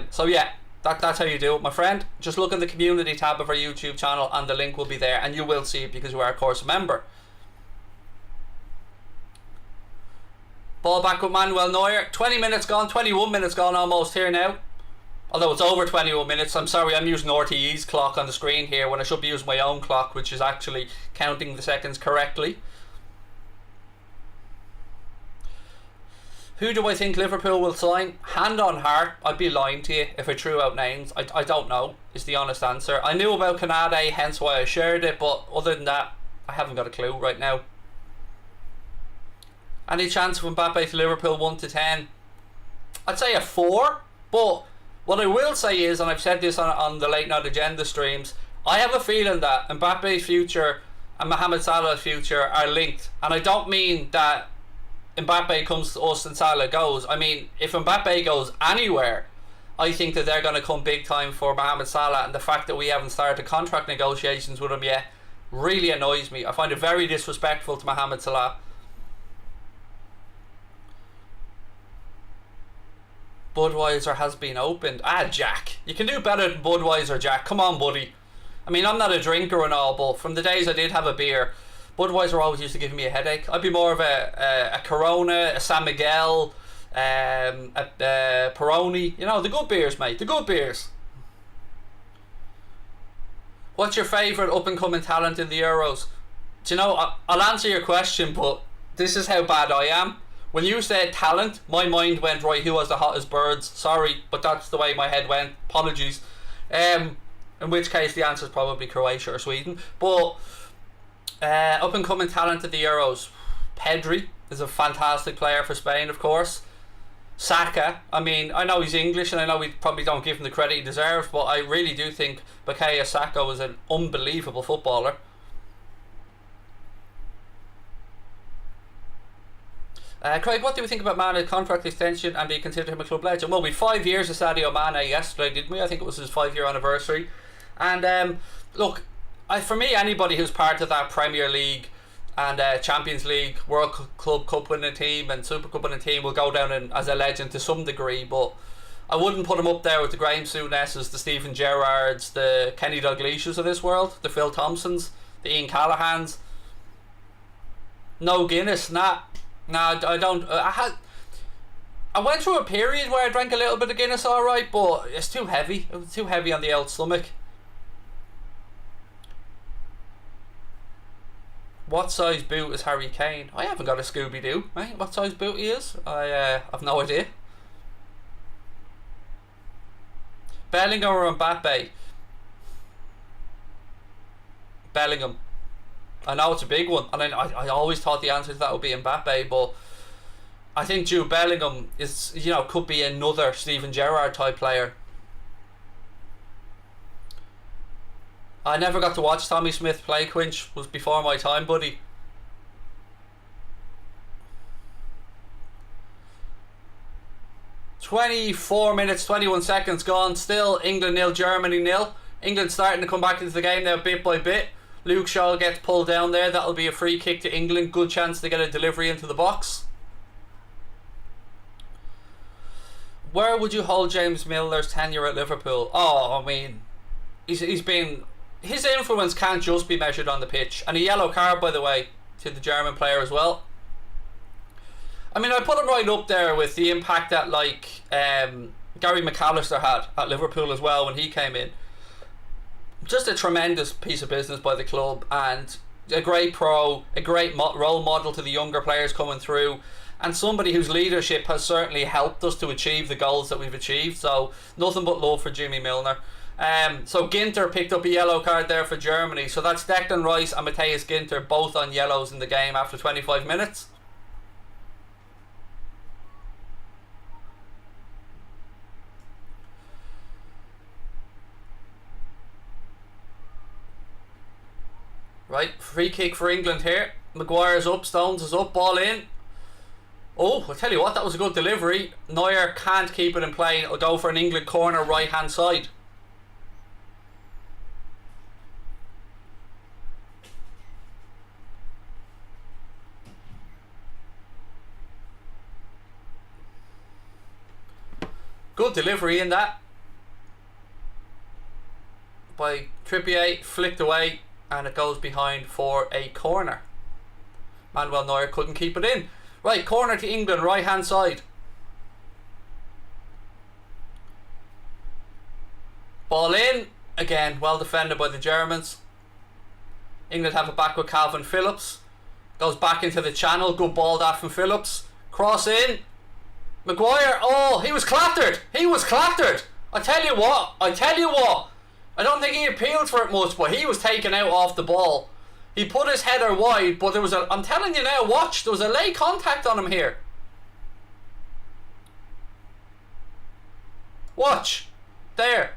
So yeah, that's how you do it, my friend. Just look in the community tab of our YouTube channel and the link will be there, and you will see it because you are, of course, a member. Ball back with Manuel Neuer. 20 minutes gone, 21 minutes gone almost here now. Although it's over 21 minutes. I'm sorry, I'm using RTE's clock on the screen here when I should be using my own clock, which is actually counting the seconds correctly. Who do I think Liverpool will sign? Hand on heart, I'd be lying to you if I threw out names. I don't know, is the honest answer. I knew about Canade, hence why I shared it, but other than that, I haven't got a clue right now. Any chance of Mbappe to Liverpool 1 to 10? I'd say a 4, but what I will say is, and I've said this on the Late Night Agenda streams, I have a feeling that Mbappe's future and Mohamed Salah's future are linked. And I don't mean that Mbappe comes to us and Salah goes. I mean, if Mbappe goes anywhere, I think that they're going to come big time for Mohamed Salah, and the fact that we haven't started contract negotiations with him yet really annoys me. I find it very disrespectful to Mohamed Salah. Budweiser has been opened. Ah, Jack. You can do better than Budweiser, Jack. Come on, buddy. I mean, I'm not a drinker and all, but from the days I did have a beer, Budweiser always used to give me a headache. I'd be more of a Corona, a San Miguel, a Peroni. You know, the good beers, mate. The good beers. What's your favourite up-and-coming talent in the Euros? Do you know, I'll answer your question, but this is how bad I am. When you said talent, my mind went, right, who has the hottest birds? Sorry, but that's the way my head went. Apologies. In which case the answer is probably Croatia or Sweden. But up-and-coming talent at the Euros. Pedri is a fantastic player for Spain, of course. Saka, I mean, I know he's English and I know we probably don't give him the credit he deserves, but I really do think Bukayo Saka is an unbelievable footballer. Craig, what do we think about Mane's contract extension, and do you consider him a club legend? Well, we had 5 years of Sadio Mane yesterday, didn't we? I think it was his 5-year anniversary. And look, for me, anybody who's part of that Premier League and Champions League, World Club Cup winning team and Super Cup winning team will go down as a legend to some degree, but I wouldn't put him up there with the Graham Souness's, the Stephen Gerrards, the Kenny Dalglish's of this world, the Phil Thompsons, the Ian Callahans. No Guinness, nah. No, I don't. I went through a period where I drank a little bit of Guinness, alright, but it's too heavy. It was too heavy on the old stomach. What size boot is Harry Kane? I haven't got a Scooby-Doo, right? What size boot he is? I have no idea. Bellingham or Mbappe? Bellingham. I know it's a big one, and I always thought the answer to that would be Mbappe, but I think Jude Bellingham is, you know, could be another Steven Gerrard type player. I never got to watch Tommy Smith play, Quinch. Was before my time, buddy. "24 minutes, 21 seconds gone. Still England 0, Germany 0. England starting to come back into the game now bit by bit. Luke Shaw gets pulled down there. That'll be a free kick to England. Good chance to get a delivery into the box. Where would you hold James Milner's tenure at Liverpool? Oh, I mean, he's been... His influence can't just be measured on the pitch. And a yellow card, by the way, to the German player as well. I mean, I put him right up there with the impact that, like, Gary McAllister had at Liverpool as well when he came in. Just a tremendous piece of business by the club, and a great pro, a great role model to the younger players coming through, and somebody whose leadership has certainly helped us to achieve the goals that we've achieved. So nothing but love for Jimmy Milner. So Ginter picked up a yellow card there for Germany. So that's Declan Rice and Matthias Ginter both on yellows in the game after 25 minutes. Right, free kick for England here. Maguire's up, Stones is up, ball in. Oh, I'll tell you what, that was a good delivery. Neuer can't keep it in play. It'll go for an England corner right hand side. Good delivery in that by Trippier, flicked away, and it goes behind for a corner. Manuel Neuer couldn't keep it in. Right, corner to England, right hand side. Ball in, again, well defended by the Germans. England have it back with Calvin Phillips. Goes back into the channel, good ball that from Phillips. Cross in. Maguire, oh, he was clattered. He was clattered. I tell you what. I don't think he appealed for it much, but he was taken out off the ball. He put his header wide, but there was a... I'm telling you now, watch. There was a late contact on him here. Watch. There.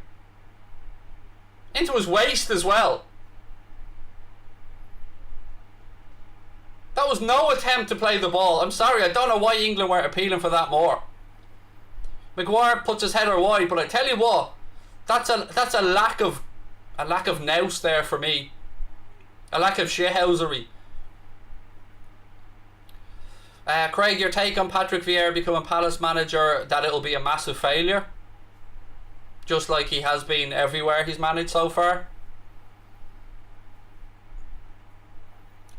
Into his waist as well. That was no attempt to play the ball. I'm sorry, I don't know why England weren't appealing for that more. Maguire puts his header wide, but I tell you what, that's a lack of nous there for me. A lack of shithousery. Craig, your take on Patrick Vieira becoming Palace manager, that it'll be a massive failure, just like he has been everywhere he's managed so far.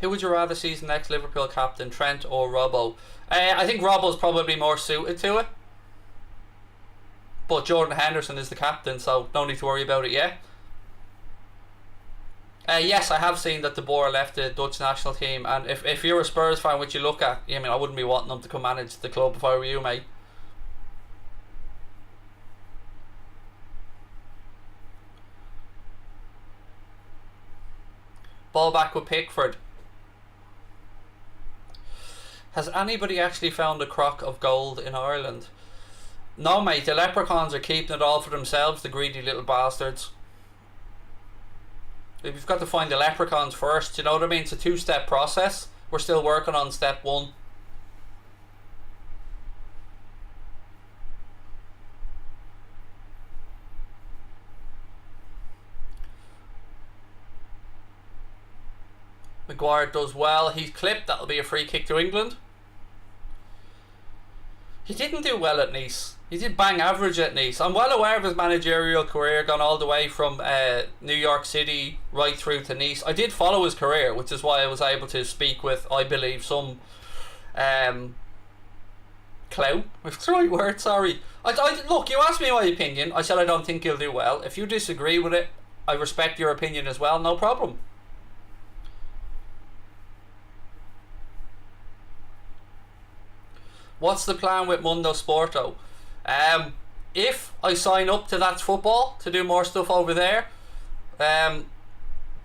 Who would you rather see as the next Liverpool captain, Trent or Robbo? I think Robbo's probably more suited to it, but Jordan Henderson is the captain, so no need to worry about it yet. Yes, I have seen that De Boer left the Dutch national team, and if you're a Spurs fan, which you look at, I mean, I wouldn't be wanting them to come manage the club if I were you, mate. Ball back with Pickford. Has anybody actually found a crock of gold in Ireland? No, mate, the leprechauns are keeping it all for themselves, the greedy little bastards. We've got to find the leprechauns first, you know what I mean? It's a two-step process. We're still working on step one. Maguire does well. He's clipped. That'll be a free kick to England. He didn't do well at Nice. He did bang average at Nice. I'm well aware of his managerial career, gone all the way from New York City right through to Nice. I did follow his career, which is why I was able to speak with, I believe, some Clout, if it's the right word, sorry. Look, you asked me my opinion. I said I don't think he'll do well. If you disagree with it, I respect your opinion as well, no problem. What's the plan with Mundo Sporto? If I sign up to That's Football to do more stuff over there,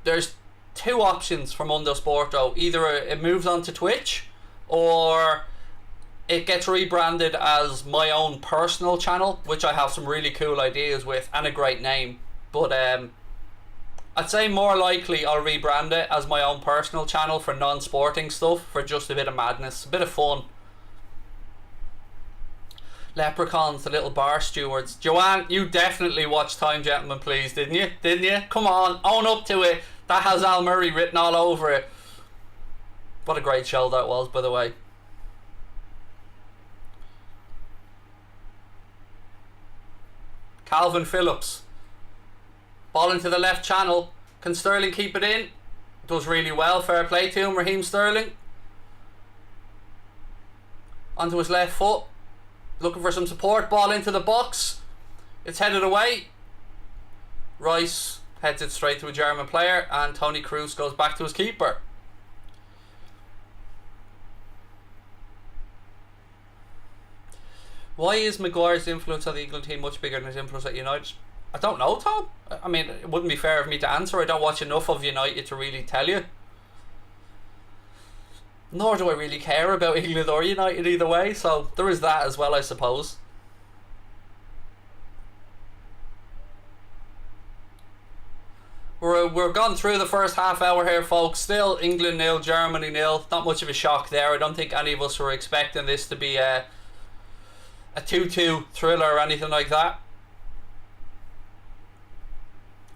there's two options for Mundo Sporto. Either it moves on to Twitch, or it gets rebranded as my own personal channel, which I have some really cool ideas with and a great name. But I'd say more likely I'll rebrand it as my own personal channel for non-sporting stuff, for just a bit of madness, a bit of fun. Leprechauns, the little bar stewards. Joanne, you definitely watched Time Gentlemen Please, didn't you? Didn't you? Come on, own up to it. That has Al Murray written all over it. What a great show that was, by the way. Calvin Phillips. Ball into the left channel. Can Sterling keep it in? Does really well. Fair play to him, Raheem Sterling. Onto his left foot. Looking for some support. Ball into the box. It's headed away. Rice heads it straight to a German player, and Toni Kroos goes back to his keeper. Why is Maguire's influence on the England team much bigger than his influence at United? I don't know, Tom. I mean, it wouldn't be fair of me to answer. I don't watch enough of United to really tell you. Nor do I really care about England or United either way, so there is that as well, I suppose. We're gone through the first half hour here, folks. Still England 0, Germany 0. Not much of a shock there. I don't think any of us were expecting this to be a 2-2 thriller or anything like that.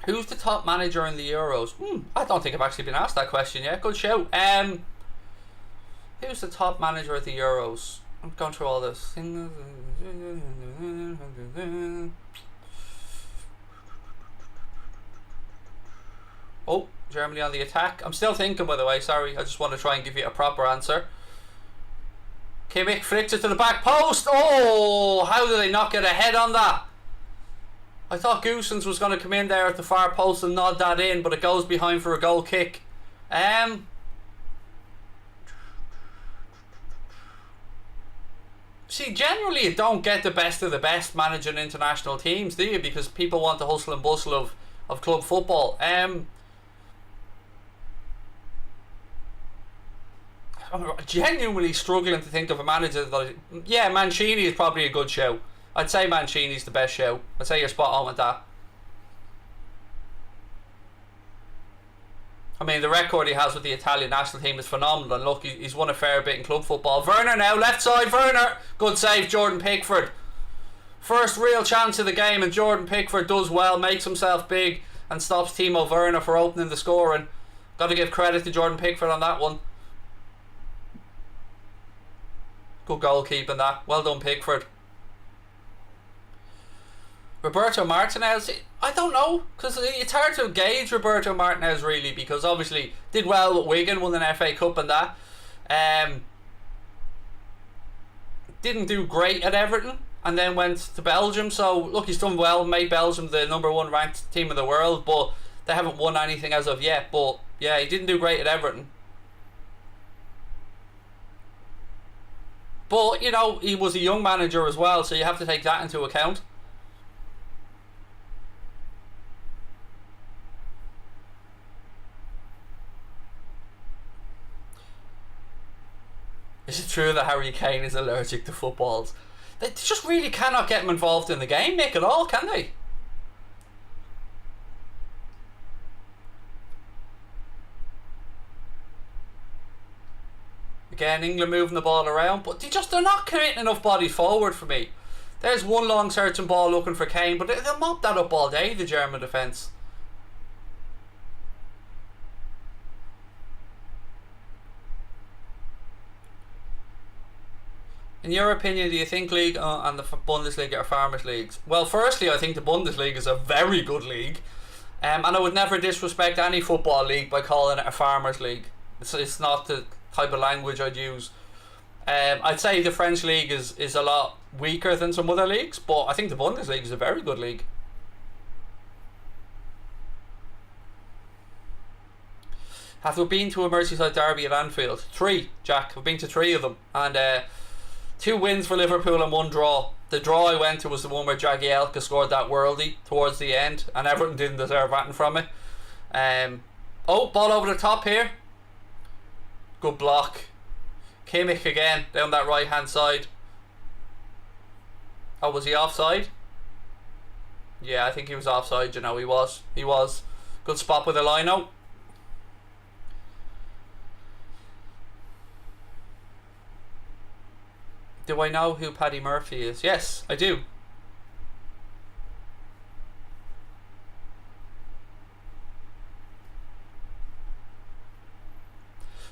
Who's the top manager in the Euros? I don't think I've actually been asked that question yet. Good show. Who's the top manager at the Euros? I'm going through all this. Oh, Germany on the attack. I'm still thinking, by the way. Sorry, I just want to try and give you a proper answer. Kimmich flicks it to the back post. Oh, how did they not get a head on that? I thought Goossens was going to come in there at the far post and nod that in, but it goes behind for a goal kick. See, generally you don't get the best of the best managing international teams, do you? Because people want the hustle and bustle of club football. I'm genuinely struggling to think of a manager that... Yeah, Mancini is probably a good show. I'd say Mancini's the best show. I'd say you're spot on with that. I mean, the record he has with the Italian national team is phenomenal. And look, he's won a fair bit in club football. Werner now, left side, Werner. Good save, Jordan Pickford. First real chance of the game, and Jordan Pickford does well, makes himself big, and stops Timo Werner for opening the scoring. Got to give credit to Jordan Pickford on that one. Good goalkeeping that. Well done, Pickford. Roberto Martinez, I don't know, because it's hard to gauge Roberto Martinez really, because obviously did well with Wigan, won an FA Cup and that. Didn't do great at Everton, and then went to Belgium. So look, he's done well, made Belgium the #1 ranked team in the world, but they haven't won anything as of yet. But yeah, he didn't do great at Everton. But you know, he was a young manager as well, so you have to take that into account. Is it true that Harry Kane is allergic to footballs? They just really cannot get him involved in the game, Nick, at all, can they? Again, England moving the ball around, but they're not committing enough bodies forward for me. There's one long searching ball looking for Kane, but they'll mop that up all day, the German defence. In your opinion, do you think League and the Bundesliga are farmers' leagues? Well, firstly, I think the Bundesliga is a very good league. And I would never disrespect any football league by calling it a farmers' league. It's not the type of language I'd use. I'd say the French league is a lot weaker than some other leagues, but I think the Bundesliga is a very good league. Have you been to a Merseyside derby at Anfield? 3, Jack. I've been to 3 of them. And 2 wins for Liverpool and 1 draw. The draw I went to was the one where Jagielka scored that worldie towards the end, and Everton didn't deserve anything from it. Oh, ball over the top here. Good block. Kimmich again, down that right hand side. Oh, was he offside? Yeah, I think he was offside, you know, he was. Good spot with the line-out. Do I know who Paddy Murphy is? Yes, I do.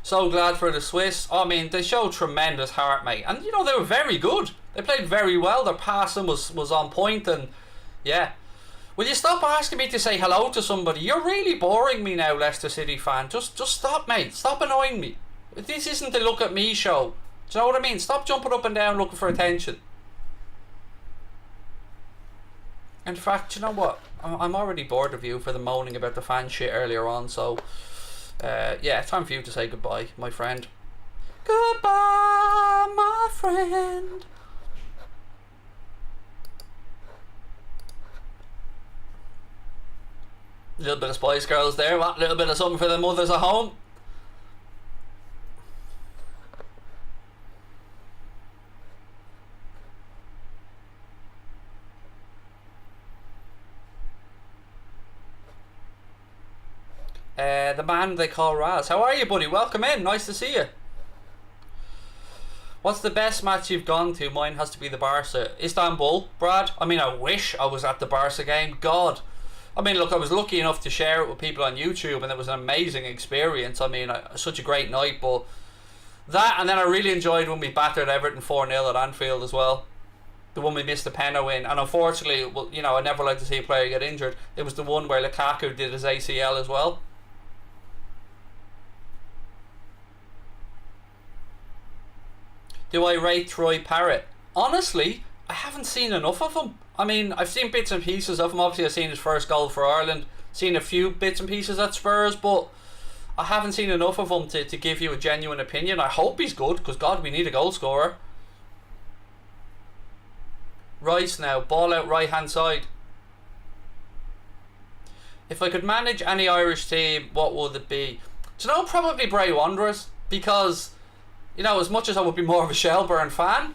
So glad for the Swiss. I mean, they showed tremendous heart, mate. And, you know, they were very good. They played very well. Their passing was on point, and, yeah. Will you stop asking me to say hello to somebody? You're really boring me now, Leicester City fan. Just stop, mate. Stop annoying me. This isn't the Look at Me show. Do you know what I mean? Stop jumping up and down looking for attention. In fact, you know what? I'm already bored of you for the moaning about the fan shit earlier on, so yeah, it's time for you to say goodbye, my friend. Goodbye, my friend. A little bit of Spice Girls there, what? A little bit of something for the mothers at home. The man they call Raz. How are you, buddy? Welcome in. Nice to see you. What's the best match you've gone to? Mine has to be the Barca. Istanbul, Brad. I mean, I wish I was at the Barca game. God. I mean, look, I was lucky enough to share it with people on YouTube, and it was an amazing experience. I mean, such a great night. But that, and then I really enjoyed when we battered Everton 4-0 at Anfield as well. The one we missed the penalty in, and unfortunately, well, you know, I never like to see a player get injured. It was the one where Lukaku did his ACL as well. Do I rate Troy Parrott? Honestly, I haven't seen enough of him. I mean, I've seen bits and pieces of him. Obviously, I've seen his first goal for Ireland, seen a few bits and pieces at Spurs, but I haven't seen enough of him to give you a genuine opinion. I hope he's good, because God, we need a goal scorer. Rice now, ball out right hand side. If I could manage any Irish team, what would it be? Do you know, probably Bray Wanderers, because, you know, as much as I would be more of a Shelburne fan,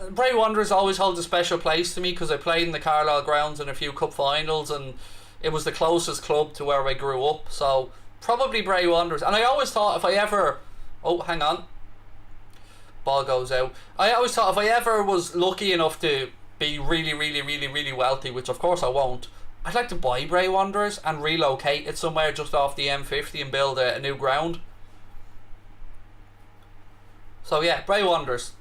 Bray Wanderers always holds a special place to me, because I played in the Carlisle grounds in a few cup finals, and it was the closest club to where I grew up. So probably Bray Wanderers. And I always thought if I ever, oh, hang on, ball goes out. I always thought if I ever was lucky enough to be really wealthy, which of course I won't, I'd like to buy Bray Wanderers and relocate it somewhere just off the M50 and build a new ground. So yeah, Bray Wanderers.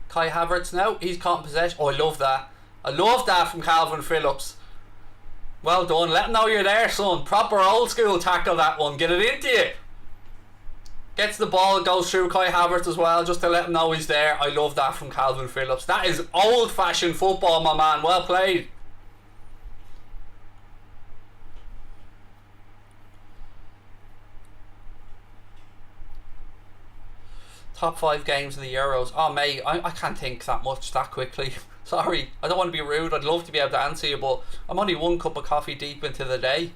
Kai Havertz now, he's caught in possession. Oh, I love that. I love that from Calvin Phillips. Well done. Let him know you're there, son. Proper old school tackle, that one. Get it into you. Gets the ball, goes through Kai Havertz as well, just to let him know he's there. I love that from Calvin Phillips. That is old fashioned football, my man. Well played. Top 5 games of the Euros. Oh mate, I can't think that much that quickly. Sorry, I don't want to be rude. I'd love to be able to answer you, but I'm only one cup of coffee deep into the day.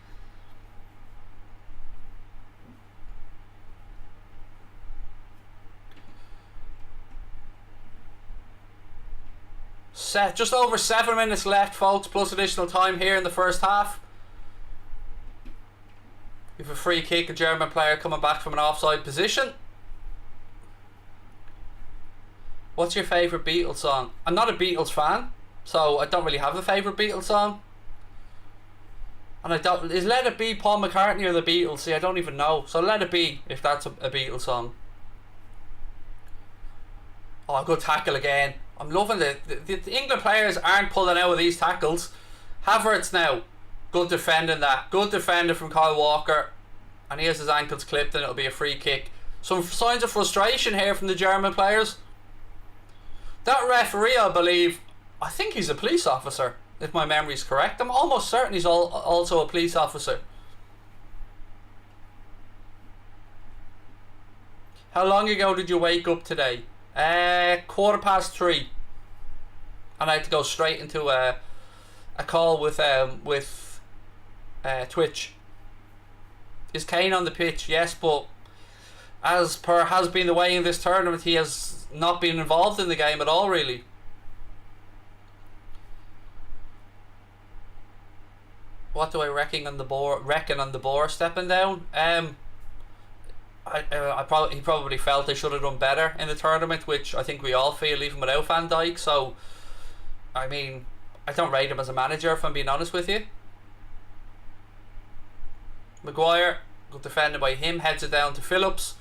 Just over 7 minutes left, folks, plus additional time here in the first half. We have a free kick, a German player coming back from an offside position. What's your favourite Beatles song? I'm not a Beatles fan, so I don't really have a favourite Beatles song. And I don't, is Let It Be Paul McCartney or the Beatles? See, I don't even know. So Let It Be, if that's a Beatles song. Oh, good tackle again. I'm loving it. The England players aren't pulling out of these tackles. Havertz now. Good defending that. Good defending from Kyle Walker. And he has his ankles clipped and it'll be a free kick. Some signs of frustration here from the German players. That referee, I think he's a police officer, if my memory's correct. I'm almost certain he's also a police officer. How long ago did you wake up today? 3:15. And I had to go straight into a call with Twitch. Is Kane on the pitch? Yes, but as per has been the way in this tournament, he has not been involved in the game at all, really. What do I reckon on the board stepping down? He probably felt they should have done better in the tournament, which I think we all feel, even without Van Dijk. So, I mean, I don't rate him as a manager, if I'm being honest with you. Maguire, good defended by him, heads it down to Phillips.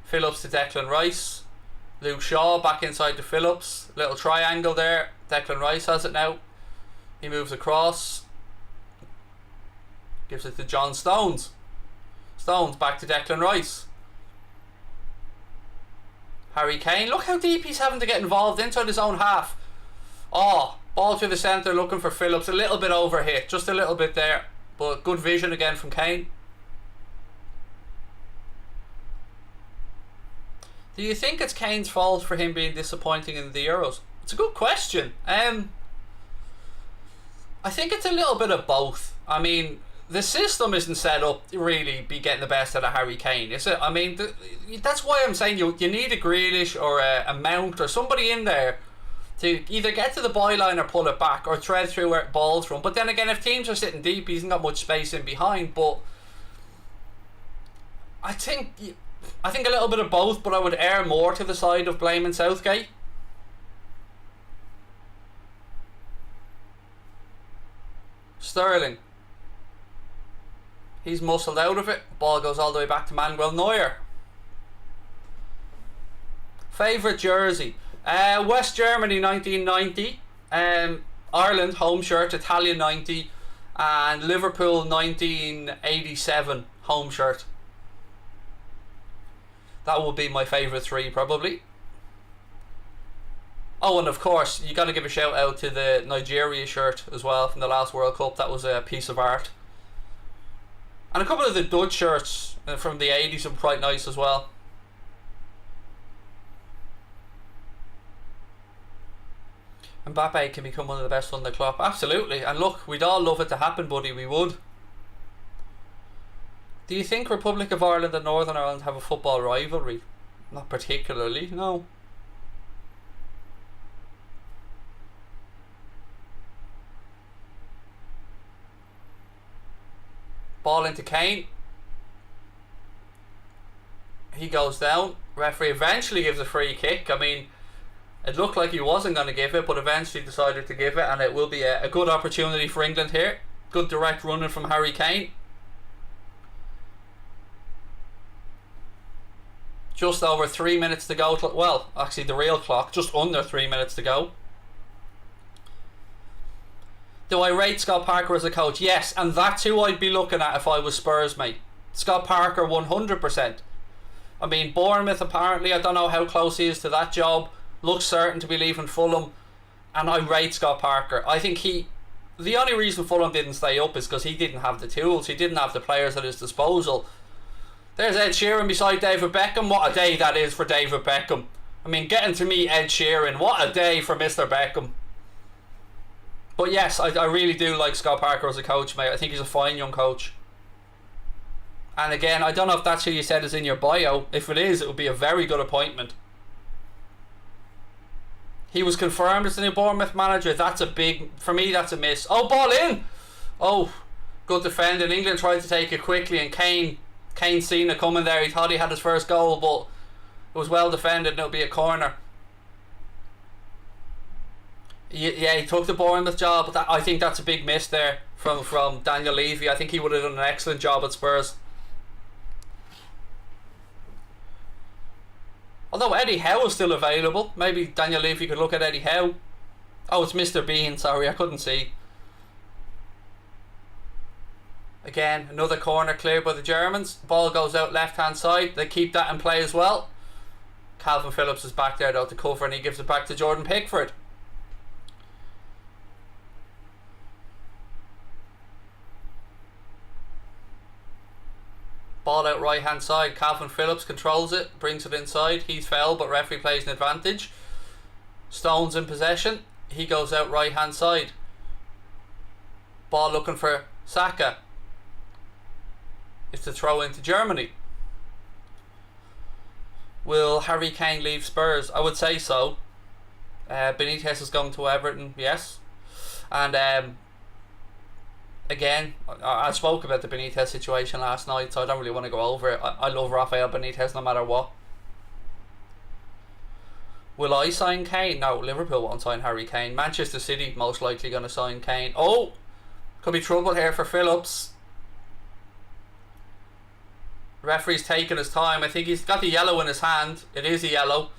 Phillips to Declan Rice. Luke Shaw back inside to Phillips. Little triangle there. Declan Rice has it now. He moves across. Gives it to John Stones. Stones back to Declan Rice. Harry Kane. Look how deep he's having to get involved inside his own half. Oh, ball to the centre looking for Phillips. A little bit overhit. Just a little bit there. But good vision again from Kane. Do you think it's Kane's fault for him being disappointing in the Euros? It's a good question. I think it's a little bit of both. I mean, the system isn't set up to really be getting the best out of Harry Kane, is it? I mean, that's why I'm saying you need a Grealish or a Mount or somebody in there to either get to the byline or pull it back or thread through where balls from. But then again, if teams are sitting deep, he hasn't got much space in behind. But I think a little bit of both, but I would err more to the side of blaming Southgate. Sterling. He's muscled out of it. Ball goes all the way back to Manuel Neuer. Favourite jersey? West Germany 1990. Ireland home shirt, Italian 90. And Liverpool 1987 home shirt. That would be my favourite three, probably. Oh, and of course, you got to give a shout out to the Nigeria shirt as well from the last World Cup. That was a piece of art. And a couple of the Dutch shirts from the 80s are quite nice as well. Mbappe can become one of the best on the club. Absolutely. And look, we'd all love it to happen, buddy. We would. Do you think Republic of Ireland and Northern Ireland have a football rivalry? Not particularly, no. Ball into Kane. He goes down. Referee eventually gives a free kick. I mean, it looked like he wasn't going to give it, but eventually decided to give it, and it will be a good opportunity for England here. Good direct running from Harry Kane. Just over 3 minutes to go. Well, actually the real clock, just under 3 minutes to go. Do I rate Scott Parker as a coach? Yes, and that's who I'd be looking at if I was Spurs, mate. Scott Parker 100%. I mean, Bournemouth apparently, I don't know how close he is to that job. Looks certain to be leaving Fulham. And I rate Scott Parker. I think the only reason Fulham didn't stay up is because he didn't have the tools. He didn't have the players at his disposal. There's Ed Sheeran beside David Beckham. What a day that is for David Beckham. I mean, getting to meet Ed Sheeran. What a day for Mr. Beckham. But yes, I really do like Scott Parker as a coach, mate. I think he's a fine young coach. And again, I don't know if that's who you said is in your bio. If it is, it would be a very good appointment. He was confirmed as the new Bournemouth manager. That's a big, for me, that's a miss. Oh, ball in! Oh, good defending. England tried to take it quickly, and Kane seen it coming there. He thought he had his first goal, but it was well defended, and it'll be a corner. Yeah, he took the Bournemouth job, but I think that's a big miss there from Daniel Levy. I think he would have done an excellent job at Spurs. Although Eddie Howe is still available. Maybe Daniel Levy could look at Eddie Howe. Oh, it's Mr. Bean, sorry, I couldn't see. Again, another corner cleared by the Germans. Ball goes out left hand side. They keep that in play as well. Calvin Phillips is back there though to cover, and he gives it back to Jordan Pickford. Ball out right hand side. Calvin Phillips controls it, brings it inside. He's fouled, but referee plays an advantage. Stones in possession. He goes out right hand side. Ball looking for Saka. It's to throw into Germany. Will Harry Kane leave Spurs? I would say so. Benitez is going to Everton, yes. And again, I spoke about the Benitez situation last night, so I don't really want to go over it. I love Rafael Benitez no matter what. Will I sign Kane? No, Liverpool won't sign Harry Kane. Manchester City most likely going to sign Kane. Oh, could be trouble here for Phillips. Referee's taking his time. I think he's got the yellow in his hand. It is a yellow.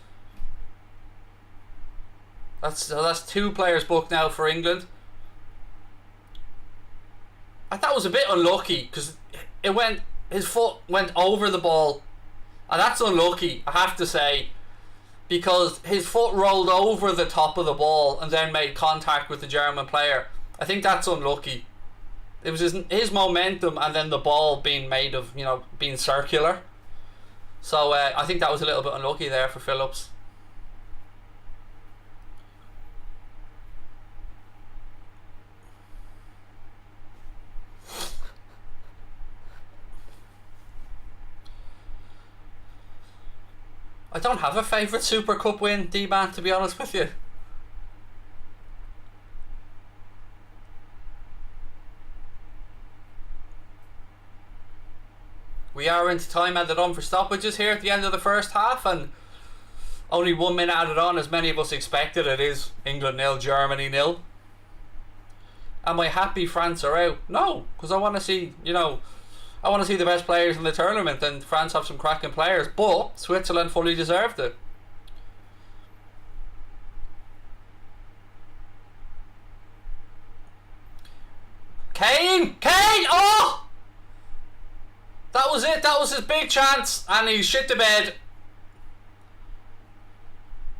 That's 2 players booked now for England. I thought it was a bit unlucky because his foot went over the ball, and that's unlucky, I have to say, because his foot rolled over the top of the ball and then made contact with the German player. I think that's unlucky. It was his momentum and then the ball being made of, being circular. So I think that was a little bit unlucky there for Phillips. I don't have a favourite Super Cup win, D-Man, to be honest with you. We are into time added on for stoppages here at the end of the first half, and only 1 minute added on, as many of us expected. It is England 0, Germany 0. Am I happy France are out? No, because I want to see, I want to see the best players in the tournament, and France have some cracking players, but Switzerland fully deserved it. Kane! Oh! That was it. That was his big chance, and he shit the bed.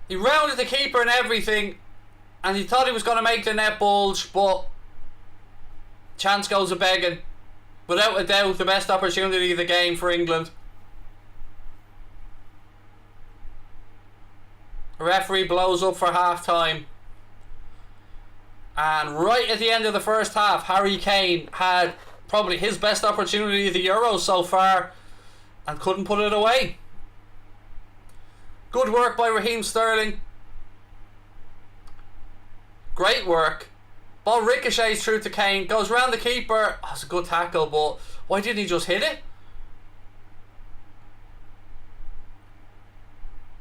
He rounded the keeper and everything, and he thought he was going to make the net bulge, but chance goes a begging. Without a doubt, the best opportunity of the game for England. The referee blows up for half time. And right at the end of the first half, Harry Kane had probably his best opportunity of the Euros so far and couldn't put it away. Good work by Raheem Sterling. Great work. Ball ricochets through to Kane, goes round the keeper. Oh, it's a good tackle, but why didn't he just hit it?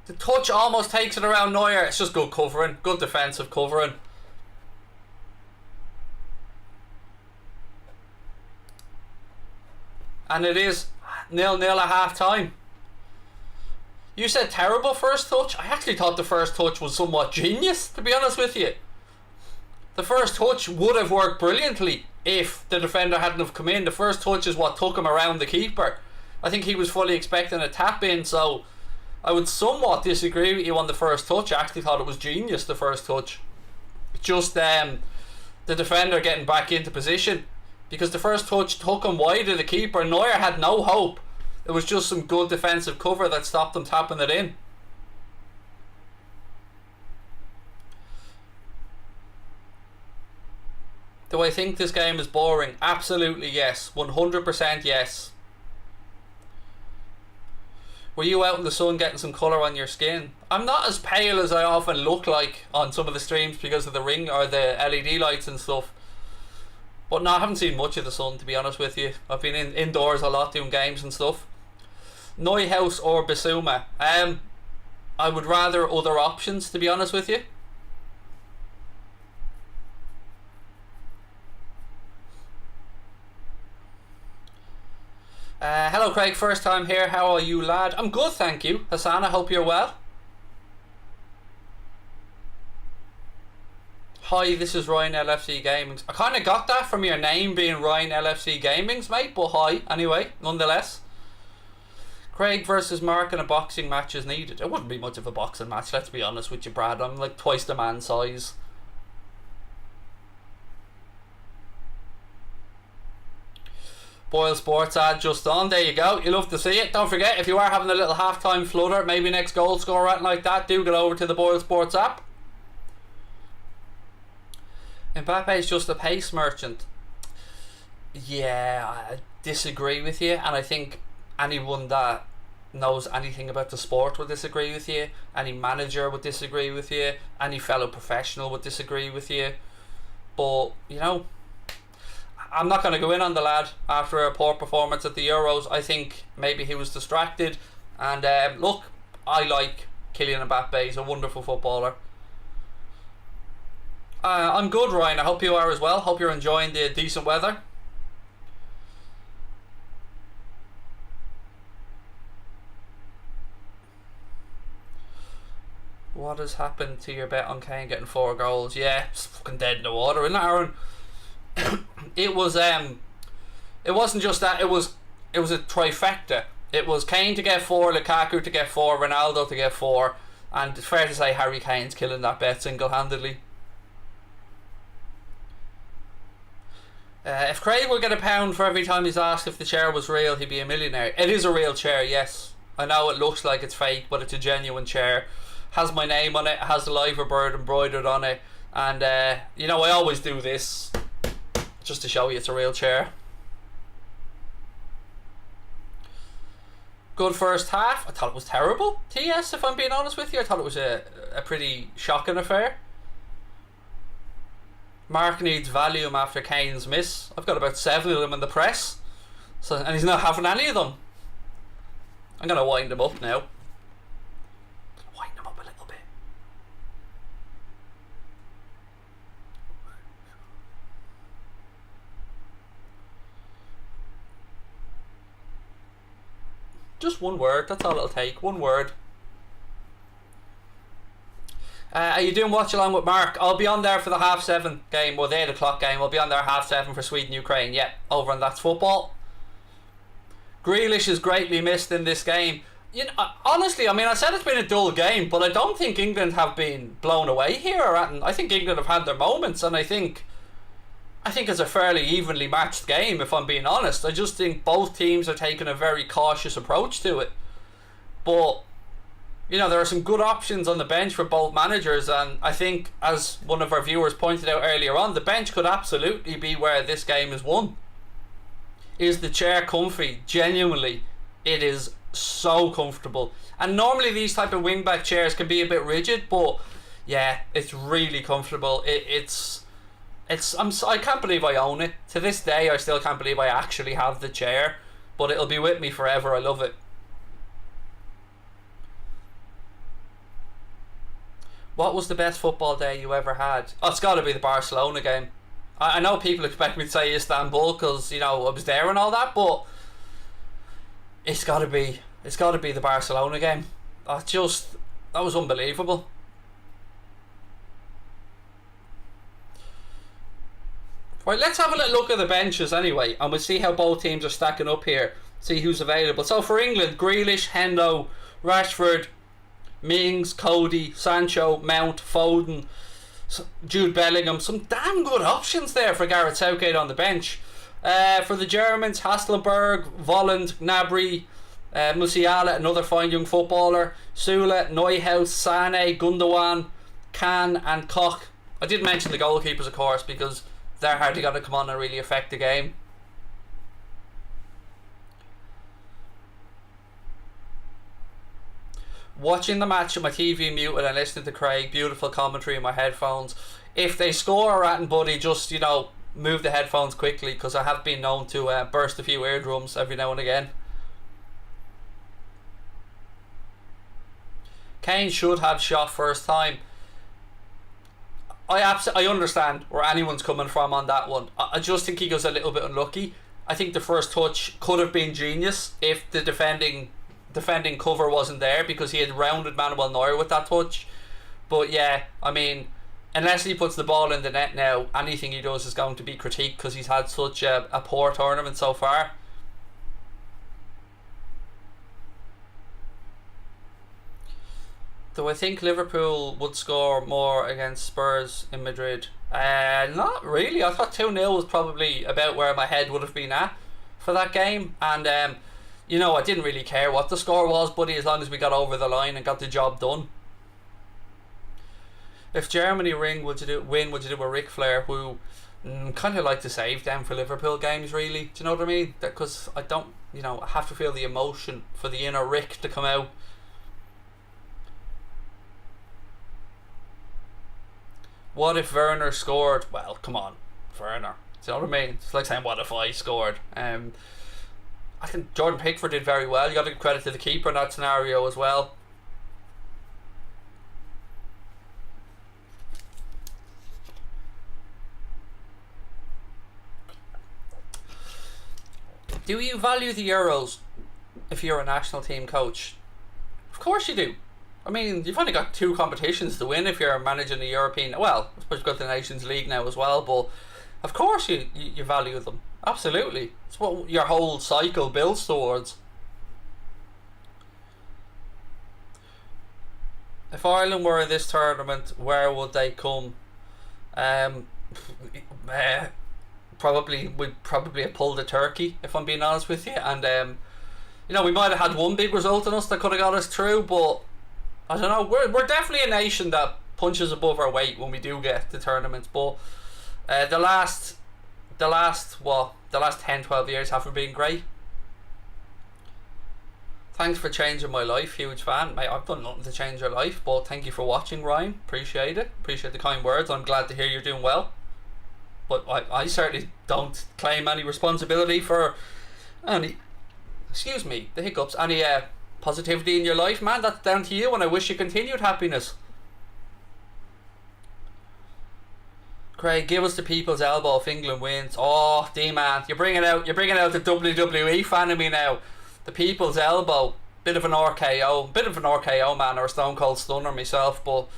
The touch almost takes it around Neuer. It's just good covering, good defensive covering. And it is 0-0 at half time. You said terrible first touch. I actually thought the first touch was somewhat genius, to be honest with you. The first touch would have worked brilliantly if the defender hadn't have come in. The first touch is what took him around the keeper. I think he was fully expecting a tap in, so I would somewhat disagree with you on the first touch. I actually thought it was genius, the first touch. Just the defender getting back into position, because the first touch took him wide of the keeper. Neuer had no hope. It was just some good defensive cover that stopped him tapping it in. Do I think this game is boring? Absolutely yes. 100% yes. Were you out in the sun getting some colour on your skin? I'm not as pale as I often look like on some of the streams because of the ring or the LED lights and stuff. But no, I haven't seen much of the sun, to be honest with you. I've been indoors a lot doing games and stuff. Neuhaus or Bissouma? I would rather other options, to be honest with you. Hello Craig, first time here. How are you, lad? I'm good, thank you. Hassan, I hope you're well. Hi, this is Ryan LFC Gamings. I kind of got that from your name being Ryan LFC Gamings, mate, but hi, anyway, nonetheless. Craig versus Mark in a boxing match is needed. It wouldn't be much of a boxing match, let's be honest with you, Brad. I'm like twice the man size. Boyle Sports ad just on. There you go. You love to see it. Don't forget, if you are having a little half-time flutter, maybe next goal score or anything like that, do get over to the Boyle Sports app. Mbappe is just a pace merchant. Yeah, I disagree with you, and I think anyone that knows anything about the sport would disagree with you. Any manager would disagree with you. Any fellow professional would disagree with you. But, you know, I'm not going to go in on the lad after a poor performance at the Euros. I think maybe he was distracted. And look, I like Kylian Mbappe. He's a wonderful footballer. I'm good, Ryan. I hope you are as well. Hope you're enjoying the decent weather. What has happened to your bet on Kane getting 4 goals? Yeah, it's fucking dead in the water, isn't it, Aaron? It wasn't just that, it was a trifecta. It was Kane to get 4, Lukaku to get 4, Ronaldo to get 4, and it's fair to say Harry Kane's killing that bet single-handedly. If Craig would get £1 for every time he's asked if the chair was real, he'd be a millionaire. It is a real chair, yes. I know it looks like it's fake, but it's a genuine chair. Has my name on it, has the liver bird embroidered on it, and you know, I always do this just to show you it's a real chair. Good first half. I thought it was terrible, TS, if I'm being honest with you. I thought it was a pretty shocking affair. Mark needs Valium after Kane's miss. I've got about 7 of them in the press, and he's not having any of them. I'm going to wind him up now. Wind him up a little bit. Just one word, that's all it'll take. One word. Are you doing watch along with Mark? I'll be on there for the 7:30 game, or the 8 o'clock game. I'll be on there 7:30 for Sweden Ukraine. Yeah, over on That's Football. Grealish is greatly missed in this game. You know, honestly, I mean, I said it's been a dull game, but I don't think England have been blown away here. I think England have had their moments, and I think it's a fairly evenly matched game, if I'm being honest. I just think both teams are taking a very cautious approach to it. But, you know, there are some good options on the bench for both managers, and I think, as one of our viewers pointed out earlier on, the bench could absolutely be where this game is won. Is the chair comfy? Genuinely, it is so comfortable. And normally these type of wingback chairs can be a bit rigid, but yeah, it's really comfortable. I can't believe I own it. To this day, I still can't believe I actually have the chair, but it'll be with me forever. I love it. What was the best football day you ever had? Oh, it's got to be the Barcelona game. I know people expect me to say Istanbul because, you know, I was there and all that, but it's got to be the Barcelona game. That was unbelievable. Right, let's have a little look at the benches anyway, and we'll see how both teams are stacking up here. See who's available. So for England, Grealish, Hendo, Rashford, Mings, Cody, Sancho, Mount, Foden, Jude Bellingham. Some damn good options there for Gareth Southgate on the bench. For the Germans, Hasselberg, Volland, Gnabry, Musiala, another fine young footballer, Sula, Neuhaus, Sane, Gundogan, Kane and Koch. I did mention the goalkeepers, of course, because they're hardly going to come on and really affect the game. Watching the match with my TV muted and listening to Craig, beautiful commentary in my headphones. If they score at and buddy, just, you know, move the headphones quickly, because I have been known to burst a few eardrums every now and again. Kane should have shot first time. I understand where anyone's coming from on that one. I just think he goes a little bit unlucky. I think the first touch could have been genius if the defending cover wasn't there, because he had rounded Manuel Neuer with that touch. But yeah, I mean, unless he puts the ball in the net now, anything he does is going to be critiqued because he's had such a poor tournament so far. Do I think Liverpool would score more against Spurs in Madrid? Not really. I thought 2-0 was probably about where my head would have been at for that game. And, you know, I didn't really care what the score was, buddy, as long as we got over the line and got the job done. If Germany win, would you do a Ric Flair, who kind of like to save them for Liverpool games, really? Do you know what I mean? Because I don't, you know, I have to feel the emotion for the inner Rick to come out. What if Werner scored? Well, come on, Werner. Do you know what I mean? It's like saying, what if I scored? I think Jordan Pickford did very well. You got to give credit to the keeper in that scenario as well. Do you value the Euros if you're a national team coach? Of course you do. I mean, you've only got 2 competitions to win if you're managing the European. Well, I suppose you've got the Nations League now as well, but of course you value them. Absolutely. It's what your whole cycle builds towards. If Ireland were in this tournament, where would they come? We'd probably have pulled a Turkey, if I'm being honest with you. And, you know, we might have had one big result on us that could have got us through, but I don't know. We're definitely a nation that punches above our weight when we do get to tournaments. But the last 10-12 years haven't been great. Thanks for changing my life, huge fan. Mate, I've done nothing to change your life, but thank you for watching, Ryan. Appreciate it. Appreciate the kind words. I'm glad to hear you're doing well. But I certainly don't claim any responsibility for any, excuse me, the hiccups, any positivity in your life, man. That's down to you, and I wish you continued happiness. Craig, give us the people's elbow if England wins. Oh, D-man, you're bringing out the WWE fan of me now. The people's elbow, bit of an RKO man, or a Stone Cold Stunner myself, but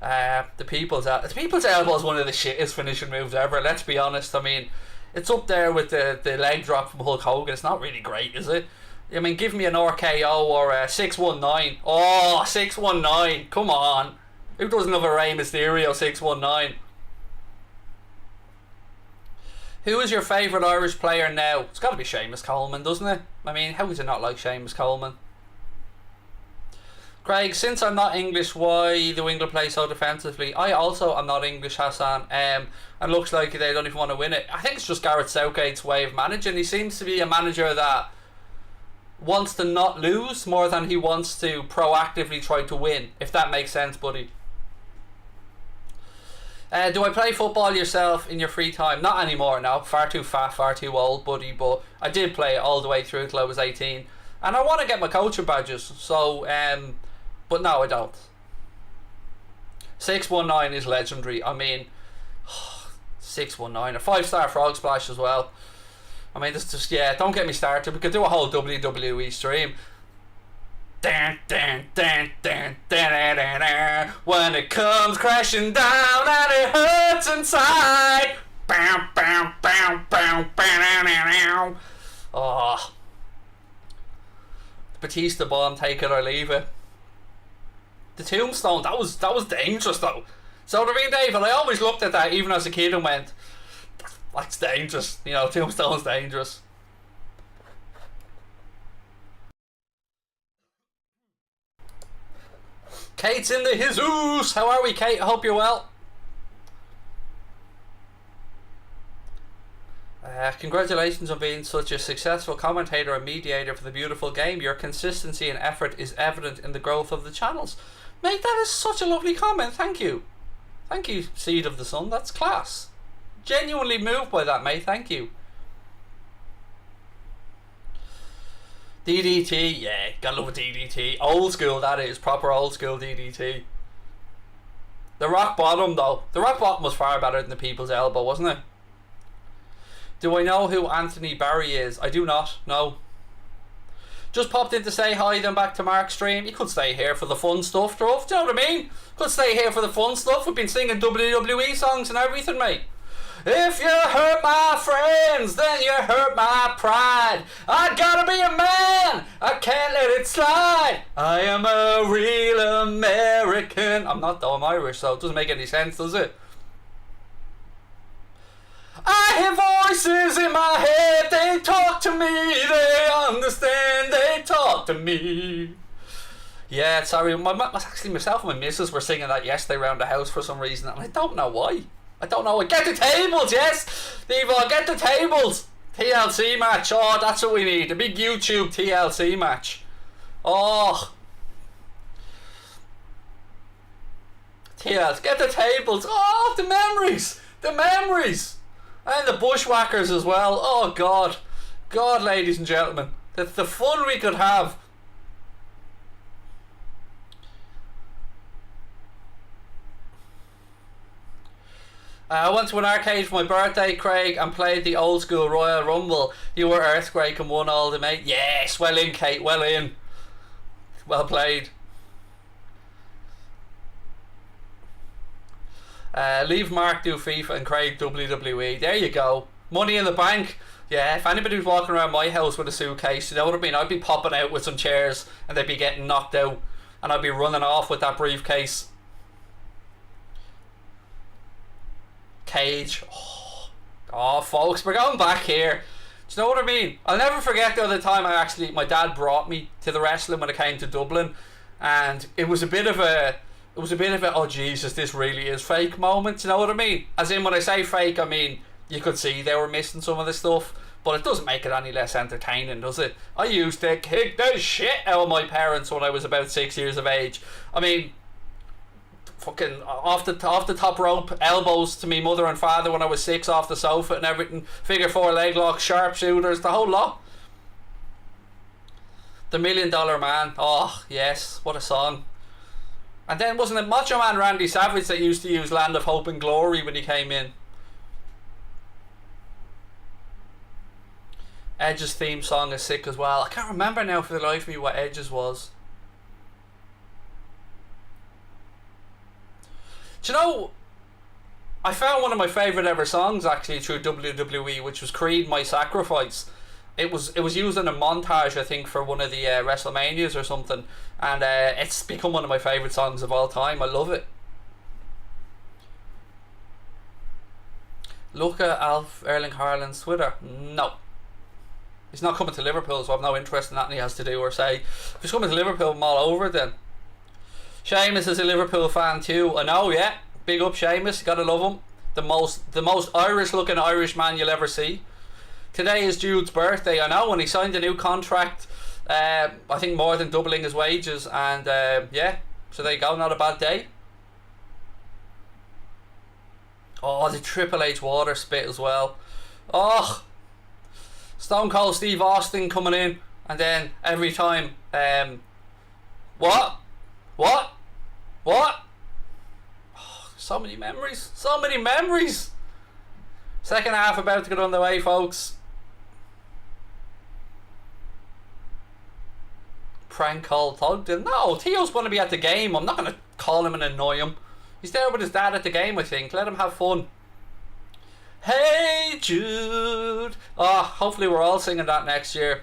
the people's elbow is one of the shittest finishing moves ever. Let's be honest. I mean, it's up there with the leg drop from Hulk Hogan. It's not really great, is it? I mean, give me an RKO or a 619. Oh, 619. Come on. Who doesn't have a Rey Mysterio 619? Who is your favourite Irish player now? It's got to be Seamus Coleman, doesn't it? I mean, how is it not like Seamus Coleman? Craig, since I'm not English, why do England play so defensively? I also am not English, Hassan, and looks like they don't even want to win it. I think it's just Gareth Southgate's way of managing. He seems to be a manager that wants to not lose more than he wants to proactively try to win, if that makes sense, buddy. Do I play football yourself in your free time? Not anymore now. Far too fat, far too old, buddy. But I did play it all the way through till I was 18. And I want to get my coaching badges. So, but no, I don't. 619 is legendary. I mean, 619. A 5-star frog splash as well. I mean, this just, yeah, don't get me started. We could do a whole WWE stream. When it comes crashing down and it hurts inside. Oh, Batista bomb, take it or leave it. The tombstone, that was dangerous though. So I mean, David, I always looked at that even as a kid and went, that's dangerous. You know, tombstone's dangerous. Kate's in the Jesus. How are we, Kate? I hope you're well. Congratulations on being such a successful commentator and mediator for the beautiful game. Your consistency and effort is evident in the growth of the channels. Mate, that is such a lovely comment. Thank you. Thank you, Seed of the Sun. That's class. Genuinely moved by that, mate. Thank you. DDT, yeah, gotta love a DDT. Old school, that is. Proper old school DDT. The rock bottom, though. The rock bottom was far better than the people's elbow, wasn't it? Do I know who Anthony Barry is? I do not, no. Just popped in to say hi, then back to Mark's stream. You could stay here for the fun stuff, Druff. Do you know what I mean? Could stay here for the fun stuff. We've been singing WWE songs and everything, mate. If you hurt my friends, then you hurt my pride. I gotta be a man, I can't let it slide. I am a real American. I'm not though, I'm Irish, so it doesn't make any sense, does it? I hear voices in my head, they talk to me, they understand, they talk to me. Yeah, sorry, actually myself and my missus were singing that yesterday around the house for some reason, and I don't know why. I don't know. Get the tables, yes! Devo, get the tables! TLC match. Oh, that's what we need. A big YouTube TLC match. Oh. TLC. Get the tables. Oh, the memories. The memories. And the bushwhackers as well. Oh, God. God, ladies and gentlemen. The fun we could have. I went to an arcade for my birthday, Craig, and played the old school Royal Rumble. You were Earthquake and won all the mate. Yes, well in, Kate, well in. Well played. Leave Mark do FIFA and Craig WWE. There you go. Money in the bank. Yeah, if anybody was walking around my house with a suitcase, you know what I mean? I'd be popping out with some chairs and they'd be getting knocked out. And I'd be running off with that briefcase. Cage. Oh, folks, we're going back here. Do you know what I mean? I'll never forget the other time my dad brought me to the wrestling when I came to Dublin, and it was a bit of a oh Jesus, this really is fake moment. You know what I mean? As in, when I say fake, I mean you could see they were missing some of the stuff, but it doesn't make it any less entertaining, does it? I used to kick the shit out of my parents when I was about 6 years of age. I mean, fucking off the top rope elbows to me mother and father when I was 6 off the sofa and everything, figure 4 leg locks, sharpshooters, the whole lot. The $1 Million Man, oh yes, what a song. And then wasn't it Macho Man Randy Savage that used to use Land of Hope and Glory when he came in? Edge's theme song is sick as well. I can't remember now for the life of me what Edge's was. Do you know, I found one of my favourite ever songs actually through WWE, which was Creed My Sacrifice. It was used in a montage, I think, for one of the WrestleManias or something, and it's become one of my favourite songs of all time. I love it. Look at Alf Erling Haaland's Twitter. No. He's not coming to Liverpool, so I've no interest in that, and he has to do or say. If he's coming to Liverpool, I'm all over it then. Seamus is a Liverpool fan too. I know, yeah. Big up Seamus, gotta love him. The most Irish looking Irish man you'll ever see. Today is Jude's birthday, I know, and he signed a new contract, I think more than doubling his wages, and yeah, so there you go, not a bad day. Oh, the Triple H water spit as well. Oh, Stone Cold Steve Austin coming in, and then every time, what? Oh, so many memories, so many memories. Second half about to get underway, folks. Prank call Thugden. No, Theo's going to be at the game. I'm not going to call him and annoy him. He's there with his dad at the game, I think. Let him have fun. Hey Jude. Oh, hopefully we're all singing that next year.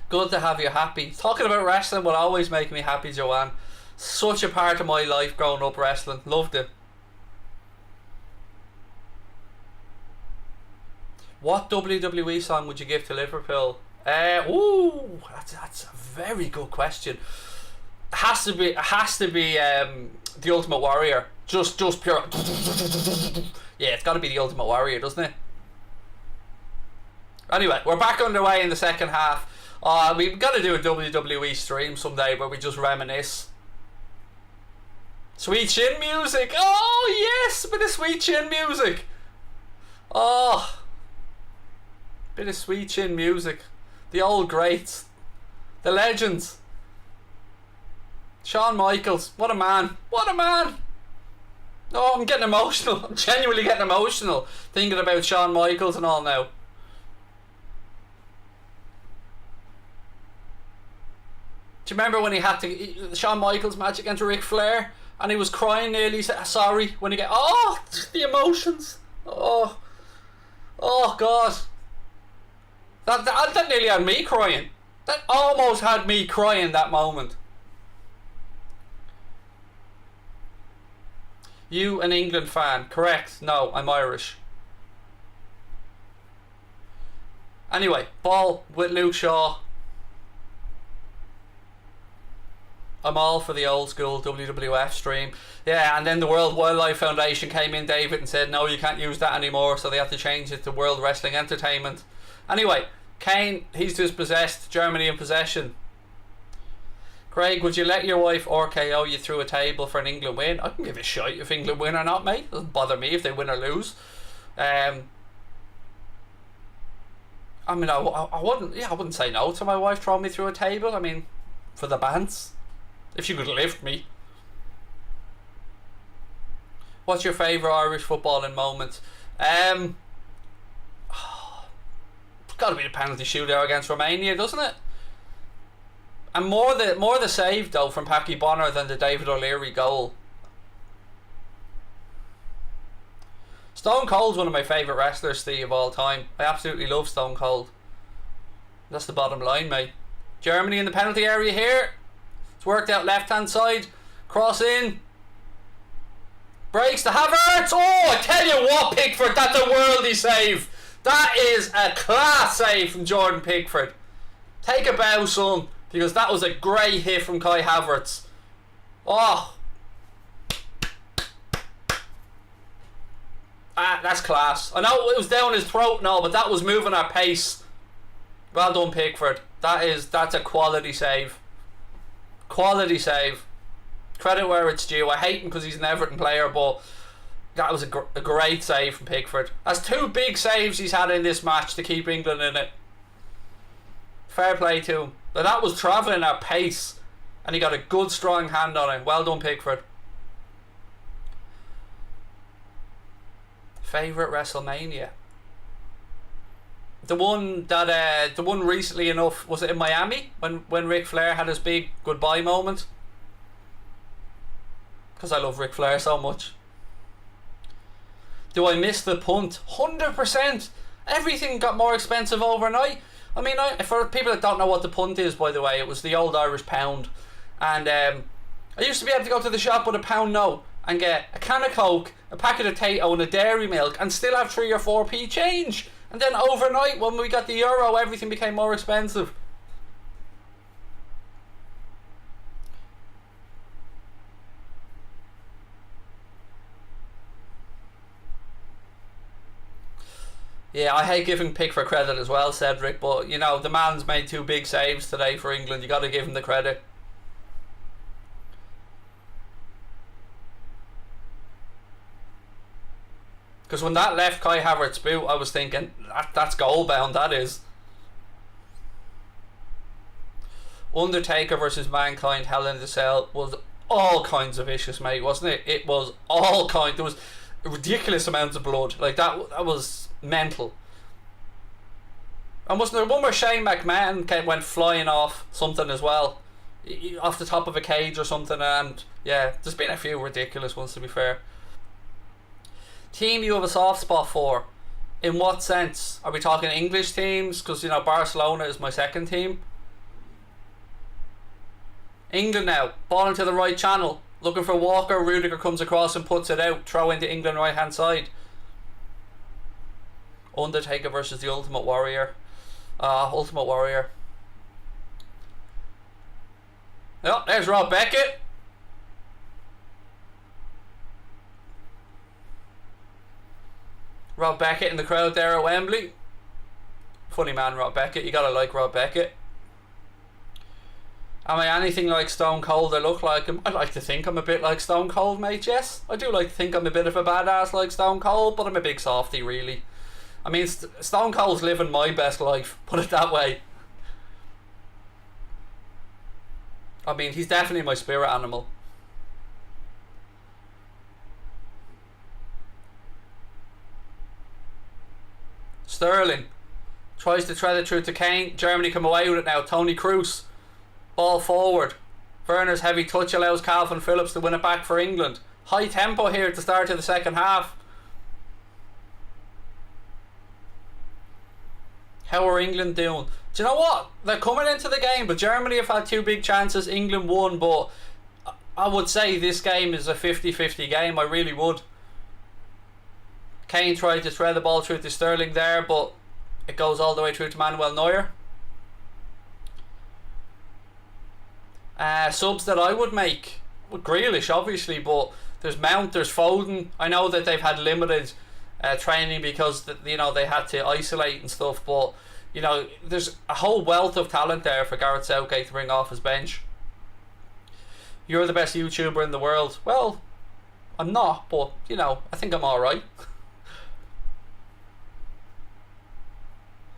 Good to have you happy. Talking about wrestling will always make me happy, Joanne. Such a part of my life growing up wrestling. Loved it. What WWE song would you give to Liverpool? Ooh, that's a very good question. It has to be The Ultimate Warrior. Just pure. Yeah, it's got to be The Ultimate Warrior, doesn't it? Anyway, we're back underway in the second half. We've got to do a WWE stream someday where we just reminisce. Sweet chin music. Oh yes, a bit of sweet chin music. Oh, bit of sweet chin music. The old greats, the legends. Shawn Michaels, what a man, what a man. Oh, I'm getting emotional. I'm genuinely getting emotional thinking about Shawn Michaels and all now. Do you remember when he had to Shawn Michaels match against Ric Flair and he was crying nearly sorry when he get the emotions. Oh God. That nearly had me crying. That almost had me crying that moment. You an England fan? Correct. No, I'm Irish. Anyway, ball with Luke Shaw. I'm all for the old school WWF stream. Yeah, and then the World Wildlife Foundation came in, David, and said, no, you can't use that anymore, so they have to change it to World Wrestling Entertainment. Anyway, Kane, he's dispossessed. Germany in possession. Craig, would you let your wife RKO you through a table for an England win? I can give a shite if England win or not, mate. Doesn't bother me if they win or lose. I mean, I wouldn't say no to my wife throwing me through a table. I mean, for the bands. If she could lift me. What's your favourite Irish footballing moment? Got to be the penalty shootout against Romania, doesn't it? And more the save though from Packy Bonner than the David O'Leary goal. Stone Cold's one of my favourite wrestlers, Steve, of all time. I absolutely love Stone Cold. That's the bottom line, mate. Germany in the penalty area here. It's worked out left hand side. Cross in. Breaks to Havertz. Oh, I tell you what, Pickford, that's a worldy save. That is a class save from Jordan Pickford. Take a bow, son, because that was a great hit from Kai Havertz. Oh. That's class. I know it was down his throat now, but that was moving at pace. Well done, Pickford. That's a quality save. Quality save. Credit where it's due. I hate him because he's an Everton player, but that was a great save from Pickford. That's two big saves he's had in this match to keep England in it. Fair play to him. But that was travelling at pace, and he got a good strong hand on it. Well done, Pickford. Favourite WrestleMania? The one recently enough, was it in Miami when Ric Flair had his big goodbye moment? Because I love Ric Flair so much. Do I miss the punt? 100%. Everything got more expensive overnight. I mean, for people that don't know what the punt is, by the way, it was the old Irish pound. And I used to be able to go to the shop with a pound note and get a can of Coke, a packet of Tato and a dairy milk and still have 3 or 4p change. And then overnight, when we got the euro, everything became more expensive. Yeah, I hate giving Pickford credit as well, Cedric, but you know, the man's made 2 big saves today for England. You got to give him the credit. Because when that left Kai Havertz boot, I was thinking, that's goal bound, that is. Undertaker versus Mankind, Hell in the Cell was all kinds of vicious, mate, wasn't it? It was all kinds. There was ridiculous amounts of blood. Like, that was mental. And wasn't there one where Shane McMahon went flying off something as well? Off the top of a cage or something, and yeah, there's been a few ridiculous ones, to be fair. Team you have a soft spot for? In what sense? Are we talking English teams? Because, you know, Barcelona is my second team. England now. Ball into the right channel. Looking for Walker. Rudiger comes across and puts it out. Throw into England right hand side. Undertaker versus the Ultimate Warrior. Ultimate Warrior. Oh, there's Rob Beckett. Rob Beckett in the crowd there at Wembley. Funny man, Rob Beckett. You gotta like Rob Beckett. Am I anything like Stone Cold? I look like him. I like to think I'm a bit like Stone Cold, mate, yes. I do like to think I'm a bit of a badass like Stone Cold, but I'm a big softie, really. I mean, Stone Cold's living my best life, put it that way. I mean, he's definitely my spirit animal. Sterling tries to thread it through to Kane. Germany come away with it now. Tony Kroos Ball forward. Werner's heavy touch allows Calvin Phillips to win it back for England. High tempo here at the start of the second half. How are England doing? Do you know what? They're coming into the game, but Germany have had 2 big chances. England won, but I would say this game is a 50-50 game. I really would. Kane tried to thread the ball through to Sterling there, but it goes all the way through to Manuel Neuer. Subs that I would make, with Grealish obviously, but there's Mount, there's Foden. I know that they've had limited training because they had to isolate and stuff, but there's a whole wealth of talent there for Gareth Southgate to bring off his bench. You're the best YouTuber in the world. Well, I'm not, but I think I'm alright.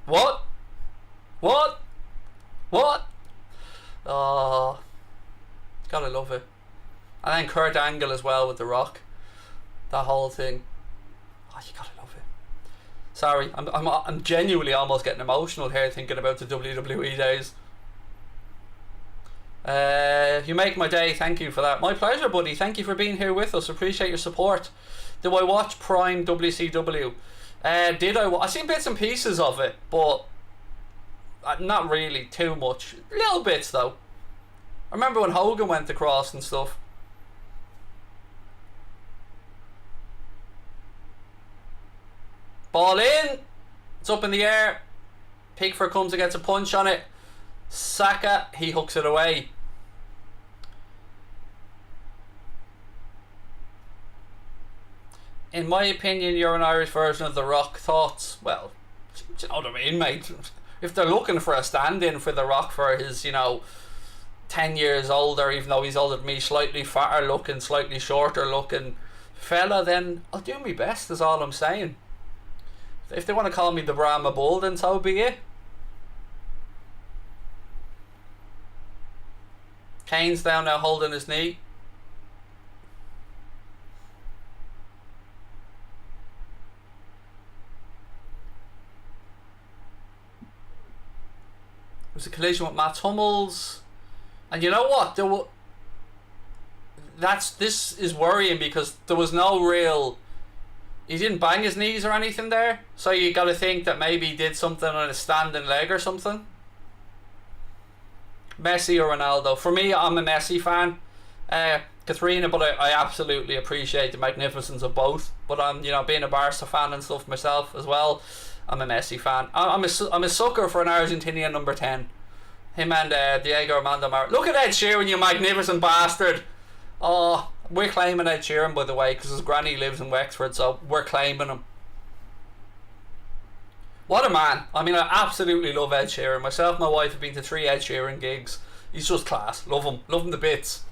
What? Oh, gotta love it. And then Kurt Angle as well with The Rock. That whole thing. Oh, you gotta love it. Sorry, I'm genuinely almost getting emotional here thinking about the WWE days. You make my day. Thank you for that. My pleasure, buddy. Thank you for being here with us. Appreciate your support. Do I watch Prime WCW? Did I? I seen bits and pieces of it, but not really too much. Little bits though. I remember when Hogan went across and stuff. Ball in. It's up in the air. Pickford comes and gets a punch on it. Saka, he hooks it away. In my opinion, you're an Irish version of The Rock. Thoughts? Well, do you know what I mean, mate? If they're looking for a stand-in for The Rock for his, 10 years older, even though he's older than me, slightly fatter looking, slightly shorter looking fella, then I'll do my best, is all I'm saying. If they want to call me the Brahma Bull, then so be it. Kane's down now holding his knee. It was a collision with Mats Hummels. And you know what? This is worrying because there was no real... He didn't bang his knees or anything there. So you got to think that maybe he did something on his standing leg or something. Messi or Ronaldo? For me, I'm a Messi fan. Katrina, but I absolutely appreciate the magnificence of both. But I'm, being a Barca fan and stuff myself as well, I'm a Messi fan. I'm a sucker for an Argentinian number 10. Him and Diego Armando Maradona. Look at Ed Sheeran, you magnificent bastard. Oh, we're claiming Ed Sheeran, by the way, because his granny lives in Wexford, so we're claiming him. What a man. I mean, I absolutely love Ed Sheeran. Myself and my wife have been to 3 Ed Sheeran gigs. He's just class. Love him. Love him to bits.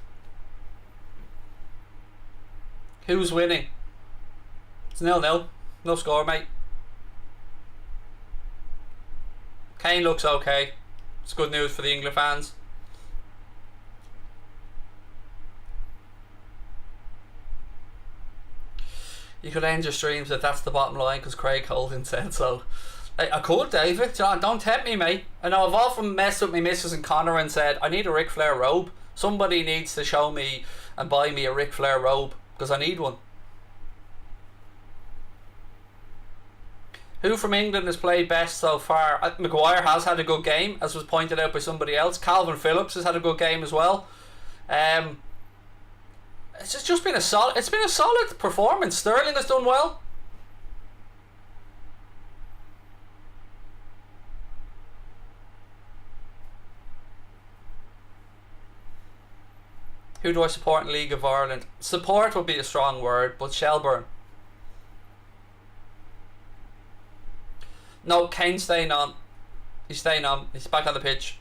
Who's winning? It's 0-0. No score, mate. Kane looks okay. It's good news for the England fans. You could end your streams if that's the bottom line, because Craig Holden said so. I could, David. Don't tempt me, mate. I know I've often messed with my missus and Connor and said, I need a Ric Flair robe. Somebody needs to show me and buy me a Ric Flair robe, because I need one. Who from England has played best so far? Maguire has had a good game, as was pointed out by somebody else. Calvin Phillips has had a good game as well. It's just been a solid. It's been a solid performance. Sterling has done well. Who do I support in League of Ireland? Support would be a strong word, but Shelburne. No, Kane's staying on. He's staying on. He's back on the pitch.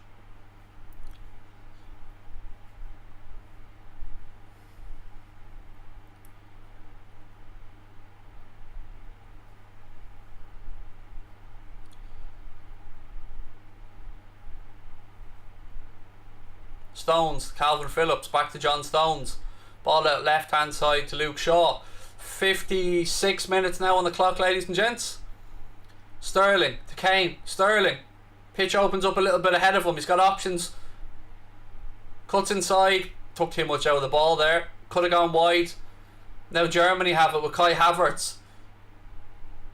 Stones, Calvin Phillips, back to John Stones. Ball out left hand side to Luke Shaw. 56 minutes now on the clock, ladies and gents. Sterling to Kane. Sterling. Pitch opens up a little bit ahead of him. He's got options. Cuts inside, took too much out of the ball there. Could have gone wide. Now Germany have it with Kai Havertz.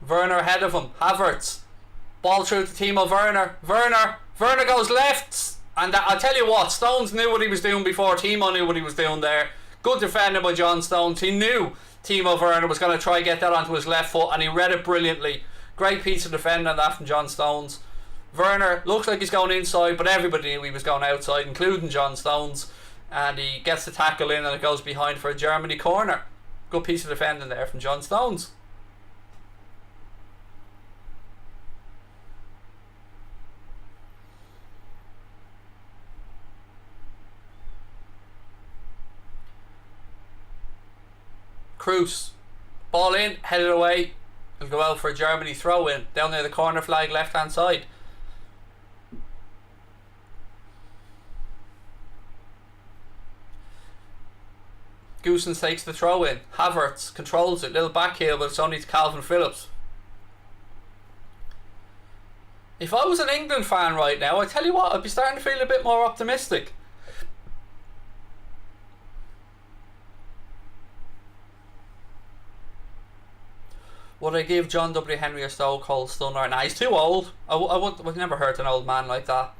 Werner ahead of him. Havertz. Ball through to Timo Werner. Werner goes left. And I'll tell you what, Stones knew what he was doing before Timo knew what he was doing there. Good defending by John Stones. He knew Timo Werner was going to try and get that onto his left foot, and he read it brilliantly. Great piece of defending on that from John Stones. Werner looks like he's going inside, but everybody knew he was going outside, including John Stones. And he gets the tackle in, and it goes behind for a Germany corner. Good piece of defending there from John Stones. Kroos, ball in, headed away. It'll go out for a Germany throw in down near the corner flag, left hand side. Goossens takes the throw in. Havertz controls it, little back heel, but it's only to Calvin Phillips. If I was an England fan right now, I tell you what, I'd be starting to feel a bit more optimistic. Would I give John W. Henry a Stone Cold Stunner? Nah, he's too old. I would never hurt an old man like that.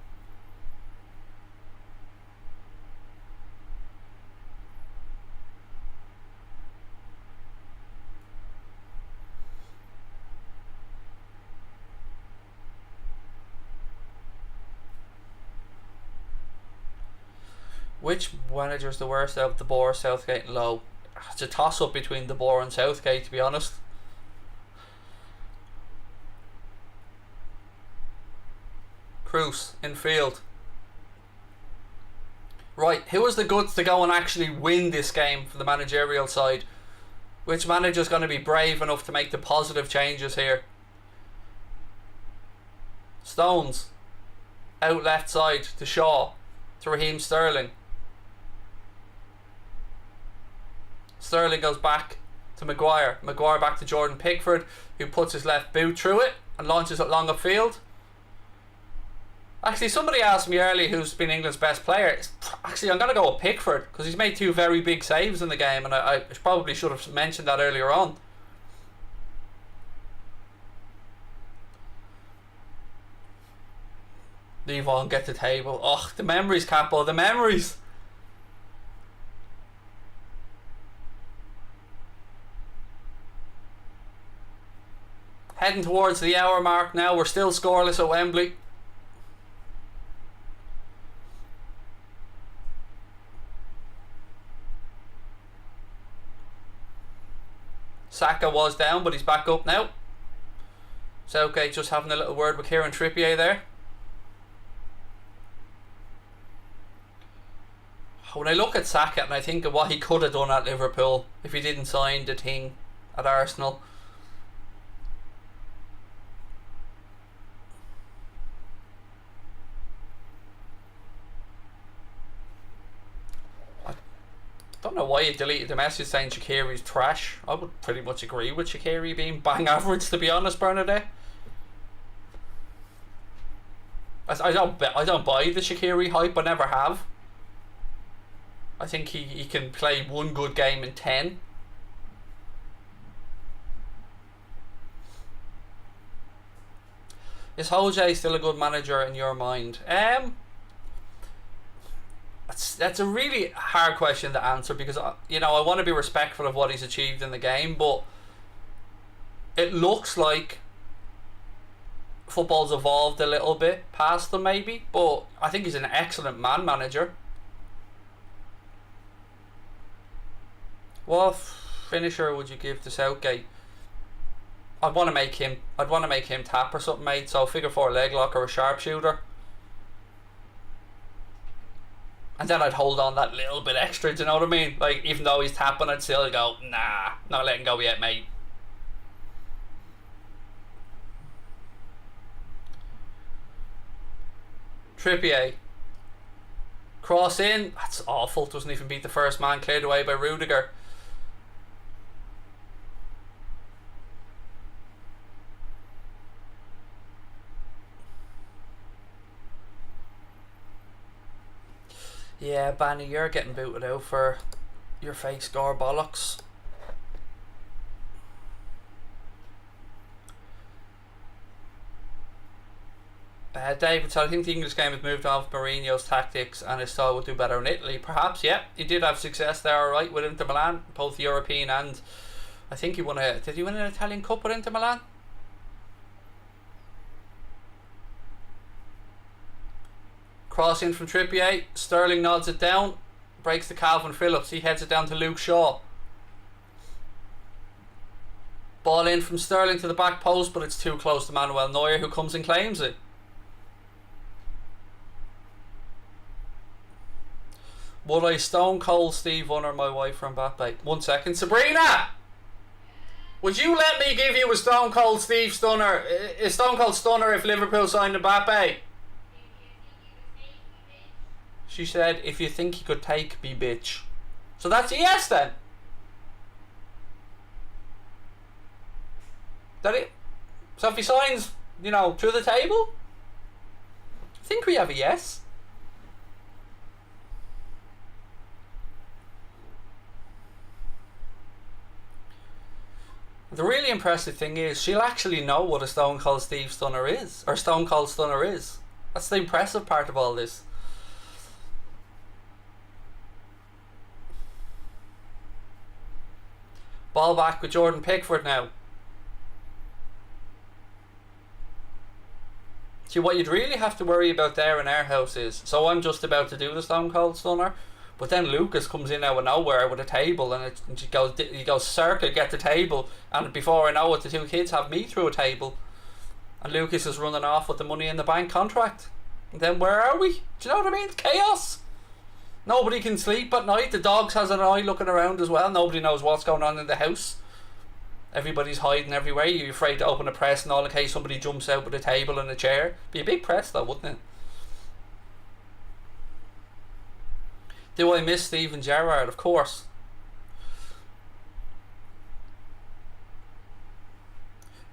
Which manager is the worst out of De Boer, Southgate and Lowe? It's a toss up between De Boer and Southgate, to be honest. Kroos in field. Right, who has the guts to go and actually win this game for the managerial side? Which manager is going to be brave enough to make the positive changes here? Stones out left side to Shaw, to Raheem Sterling. Sterling goes back to Maguire. Maguire back to Jordan Pickford, who puts his left boot through it and launches it long upfield. Actually, somebody asked me earlier who's been England's best player. Actually, I'm going to go with Pickford, because he's made two very big saves in the game, and I probably should have mentioned that earlier on. Leave on, get the table. Oh, the memories, Capo, the memories. Heading towards the hour mark now. We're still scoreless at Wembley. Saka was down, but he's back up now. Southgate just having a little word with Kieran Trippier there. When I look at Saka and I think of what he could have done at Liverpool if he didn't sign the thing at Arsenal. I don't know why you deleted the message saying Shaqiri's trash. I would pretty much agree with Shaqiri being bang average, to be honest, Bernadette. I don't buy the Shaqiri hype. I never have. I think he can play one good game in 10. Is Jose still a good manager in your mind? That's a really hard question to answer, because you know, I want to be respectful of what he's achieved in the game, but it looks like football's evolved a little bit past them maybe, but I think he's an excellent man manager. What finisher would you give to Southgate? I'd want to make him tap or something, mate. So figure four leg lock or a sharpshooter. And then I'd hold on that little bit extra, do you know what I mean? Like, even though he's tapping, I'd still go, nah, not letting go yet, mate. Trippier. Cross in. That's awful. Doesn't even beat the first man. Cleared away by Rudiger. Yeah, Banny, you're getting booted out for your fake score bollocks. David, so I think the English game has moved on from Mourinho's tactics and his style would do better in Italy. Perhaps, yeah. He did have success there, alright, with Inter Milan, both European and I think he won a... Did he win an Italian Cup with Inter Milan? Cross in from Trippier. Sterling nods it down. Breaks to Calvin Phillips. He heads it down to Luke Shaw. Ball in from Sterling to the back post, but it's too close to Manuel Neuer, who comes and claims it. Would I stone cold Steve Wonder my wife from Mbappe? 1 second. Sabrina! Would you let me give you a stone cold Steve stunner? A stone cold stunner if Liverpool signed Mbappe? She said, if you think he could take me, bitch. So that's a yes then. That it? So if he signs, you know, through the table? I think we have a yes. The really impressive thing is she'll actually know what a Stone Cold Steve Stunner is, or Stone Cold Stunner is. That's the impressive part of all this. Ball back with Jordan Pickford now. See, what you'd really have to worry about there in our house is, so I'm just about to do the Stone Cold Stunner, but then Lucas comes in out of nowhere with a table and he goes circle, get the table, and before I know it, the two kids have me through a table, and Lucas is running off with the money in the bank contract. And then where are we? Do you know what I mean? Chaos. Nobody can sleep at night. The dogs has an eye looking around as well. Nobody knows what's going on in the house. Everybody's hiding everywhere. You're afraid to open a press and all in case somebody jumps out with a table and a chair. Be a big press though, wouldn't it? Do I miss Steven Gerrard? Of course.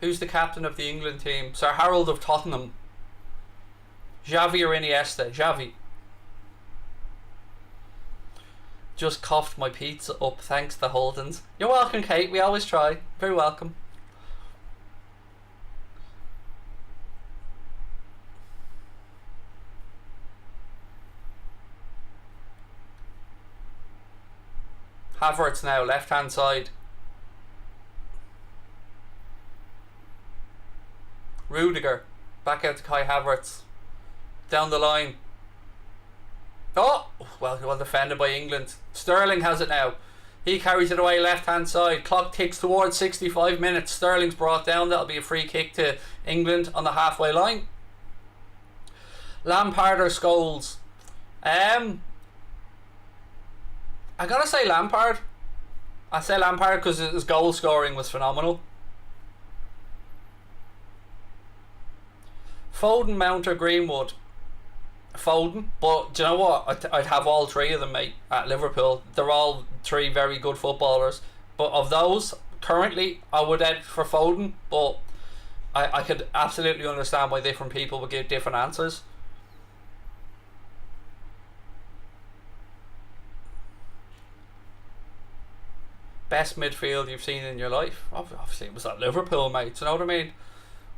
Who's the captain of the England team? Sir Harold of Tottenham. Xavi or Iniesta? Xavi. Just coughed my pizza up, thanks to Holdens. You're welcome, Kate. We always try. Very welcome. Havertz now, left hand side. Rudiger, back out to Kai Havertz. Down the line. Oh, well defended by England. Sterling has it now. He carries it away left hand side. Clock ticks towards 65 minutes. Sterling's brought down. That'll be a free kick to England on the halfway line. Lampard or Scholes? I gotta say Lampard. I say Lampard because his goal scoring was phenomenal. Foden, Mount or Greenwood? Foden, but do you know what? I'd have all three of them, mate, at Liverpool. They're all three very good footballers. But of those, currently, I would head for Foden, but I could absolutely understand why different people would give different answers. Best midfield you've seen in your life? Obviously it was at Liverpool, mate. Do you know what I mean?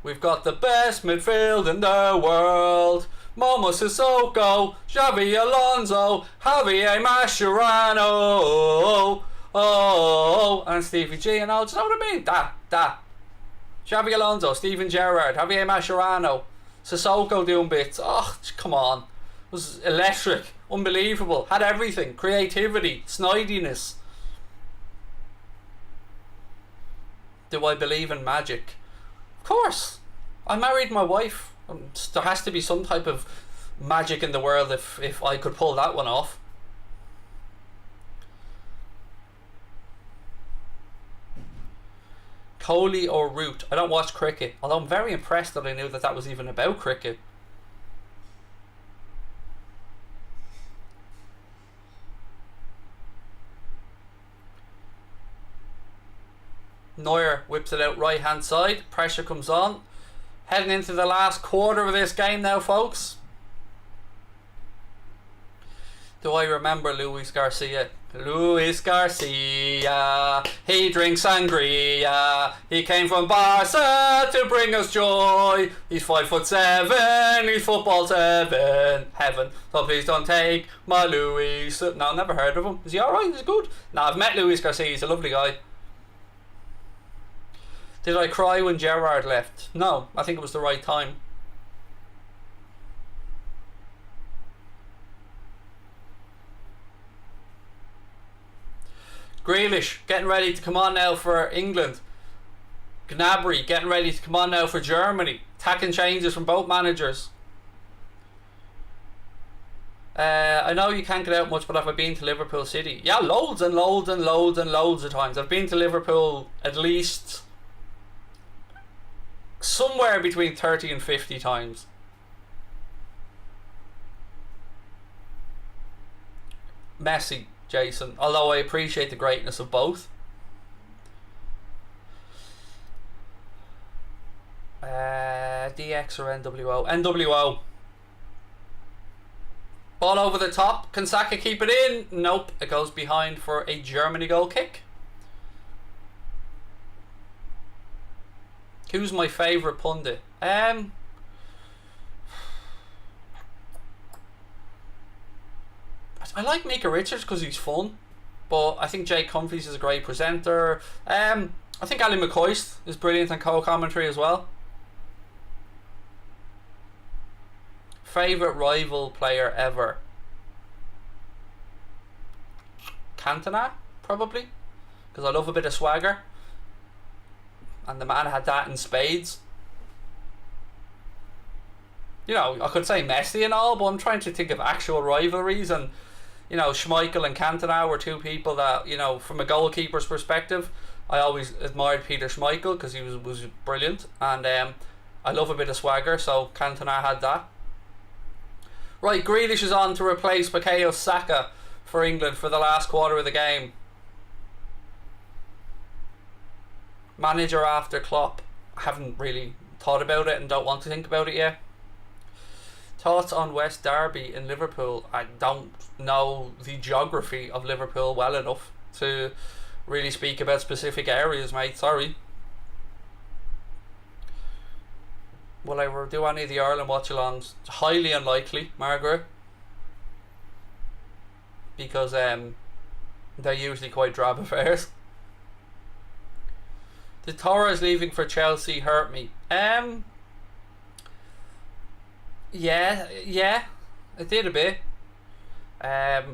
We've got the best midfield in the world. Momo Sissoko, Xavi Alonso, Javier Mascherano, and Stevie G and all. Do you know what I mean? That. Xavi Alonso, Steven Gerrard, Javier Mascherano, Sissoko doing bits. Oh, come on. It was electric, unbelievable. Had everything. Creativity, snidiness. Do I believe in magic? Of course. I married my wife. There has to be some type of magic in the world if I could pull that one off. Kohli or Root? I don't watch cricket, although I'm very impressed that I knew that was even about cricket. Neuer whips it out right hand side. Pressure comes on. Heading into the last quarter of this game now, folks. Do I remember Luis Garcia? Luis Garcia, he drinks sangria. He came from Barca to bring us joy. He's 5'7", he's football 7. Heaven. So please don't take my Luis. No, never heard of him. Is he alright? Is he good? No, I've met Luis Garcia. He's a lovely guy. Did I cry when Gerrard left? No, I think it was the right time. Grealish getting ready to come on now for England. Gnabry getting ready to come on now for Germany. Attacking changes from both managers. I know you can't get out much, but have I been to Liverpool City? Yeah, loads and loads and loads and loads of times. I've been to Liverpool at least somewhere between 30 and 50 times. Messi, Jason, although I appreciate the greatness of both. DX or NWO? NWO. Ball over the top. Can Saka keep it in? Nope. It goes behind for a Germany goal kick. Who's my favourite pundit? I like Mika Richards because he's fun, but I think Jake Humphries is a great presenter. I think Ali McCoist is brilliant on co-commentary as well. Favourite rival player ever? Cantona, probably, because I love a bit of swagger, and the man had that in spades. You know, I could say Messi and all, but I'm trying to think of actual rivalries, and you know, Schmeichel and Cantona were two people that, you know, from a goalkeeper's perspective, I always admired Peter Schmeichel because he was brilliant, and I love a bit of swagger, so Cantona had that. Right, Grealish is on to replace Bukayo Saka for England for the last quarter of the game. Manager after Klopp. I haven't really thought about it and don't want to think about it yet. Thoughts on West Derby in Liverpool? I don't know the geography of Liverpool well enough to really speak about specific areas, mate. Sorry. Will I do any of the Ireland watch-alongs? Highly unlikely, Margaret, because they're usually quite drab affairs. Did Torres leaving for Chelsea hurt me? Yeah, it did a bit. Yeah,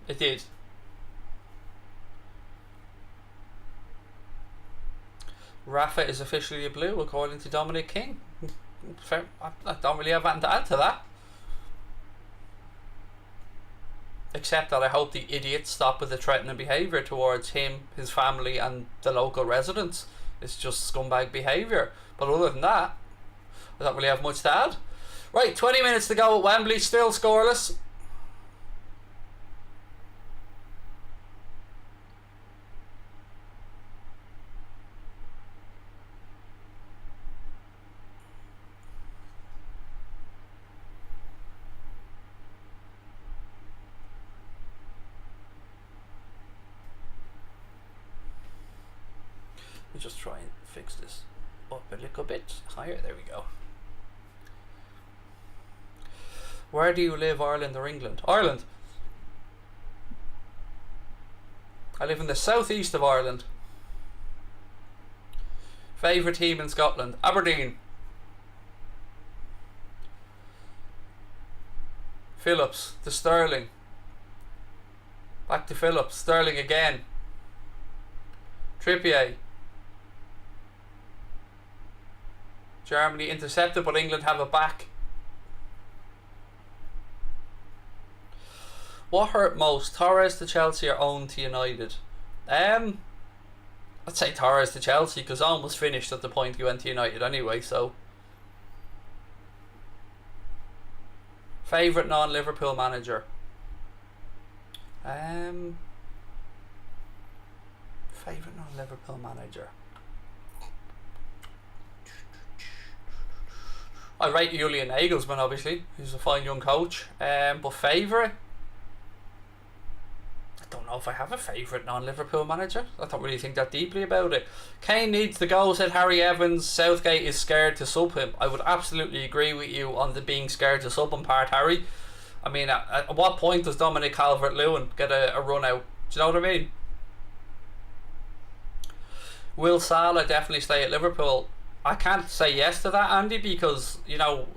it did. Rafa is officially a blue, according to Dominic King. Fair. I don't really have anything to add to that, except that I hope the idiots stop with the threatening behaviour towards him, his family and the local residents. It's just scumbag behaviour. But other than that, I don't really have much to add. Right, 20 minutes to go at Wembley, still scoreless. Just try and fix this up a little bit higher. There we go. Where do you live, Ireland or England? Ireland. I live in the southeast of Ireland. Favourite team in Scotland? Aberdeen. Phillips to Sterling. Back to Phillips. Sterling again. Trippier. Germany intercepted, but England have it back. What hurt most? Torres to Chelsea or Owen to United? I'd say Torres to Chelsea, because Owen was finished at the point he went to United anyway, so. Favourite non-Liverpool manager? Favourite non-Liverpool manager? I rate Julian Nagelsmann, obviously. He's a fine young coach. But favourite? I don't know if I have a favourite non-Liverpool manager. I don't really think that deeply about it. Kane needs to go, said Harry Evans. Southgate is scared to sub him. I would absolutely agree with you on the being scared to sub him part, Harry. I mean, at what point does Dominic Calvert-Lewin get a run out? Do you know what I mean? Will Salah definitely stay at Liverpool? I can't say yes to that, Andy, because, you know,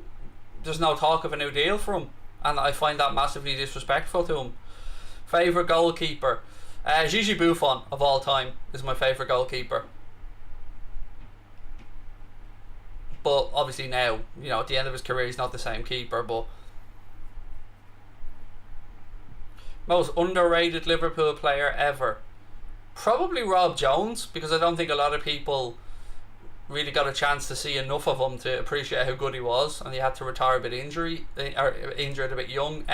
there's no talk of a new deal for him, and I find that massively disrespectful to him. Favourite goalkeeper? Gigi Buffon of all time is my favourite goalkeeper. But obviously now, you know, at the end of his career, he's not the same keeper. But most underrated Liverpool player ever? Probably Rob Jones, because I don't think a lot of people really got a chance to see enough of him to appreciate how good he was, and he had to retire a bit injured a bit young.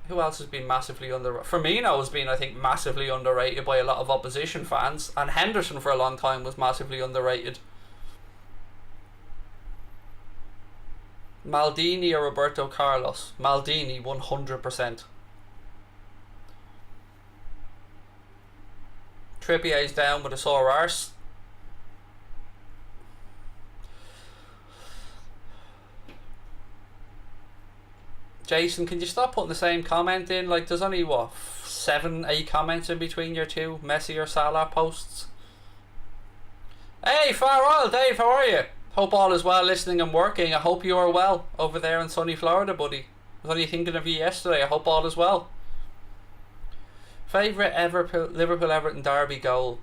Who else has been massively underrated? Firmino has been, I think, massively underrated by a lot of opposition fans, and Henderson for a long time was massively underrated. Maldini or Roberto Carlos? Maldini, 100%. Trippier's down with a sore arse. Jason, can you stop putting the same comment in? Like, there's only, what, 7, 8 comments in between your two Messi or Salah posts? Hey, Farrell, Dave, how are you? Hope all is well, listening and working. I hope you are well over there in sunny Florida, buddy. I was only thinking of you yesterday. I hope all is well. Favourite Liverpool-Everton derby goal?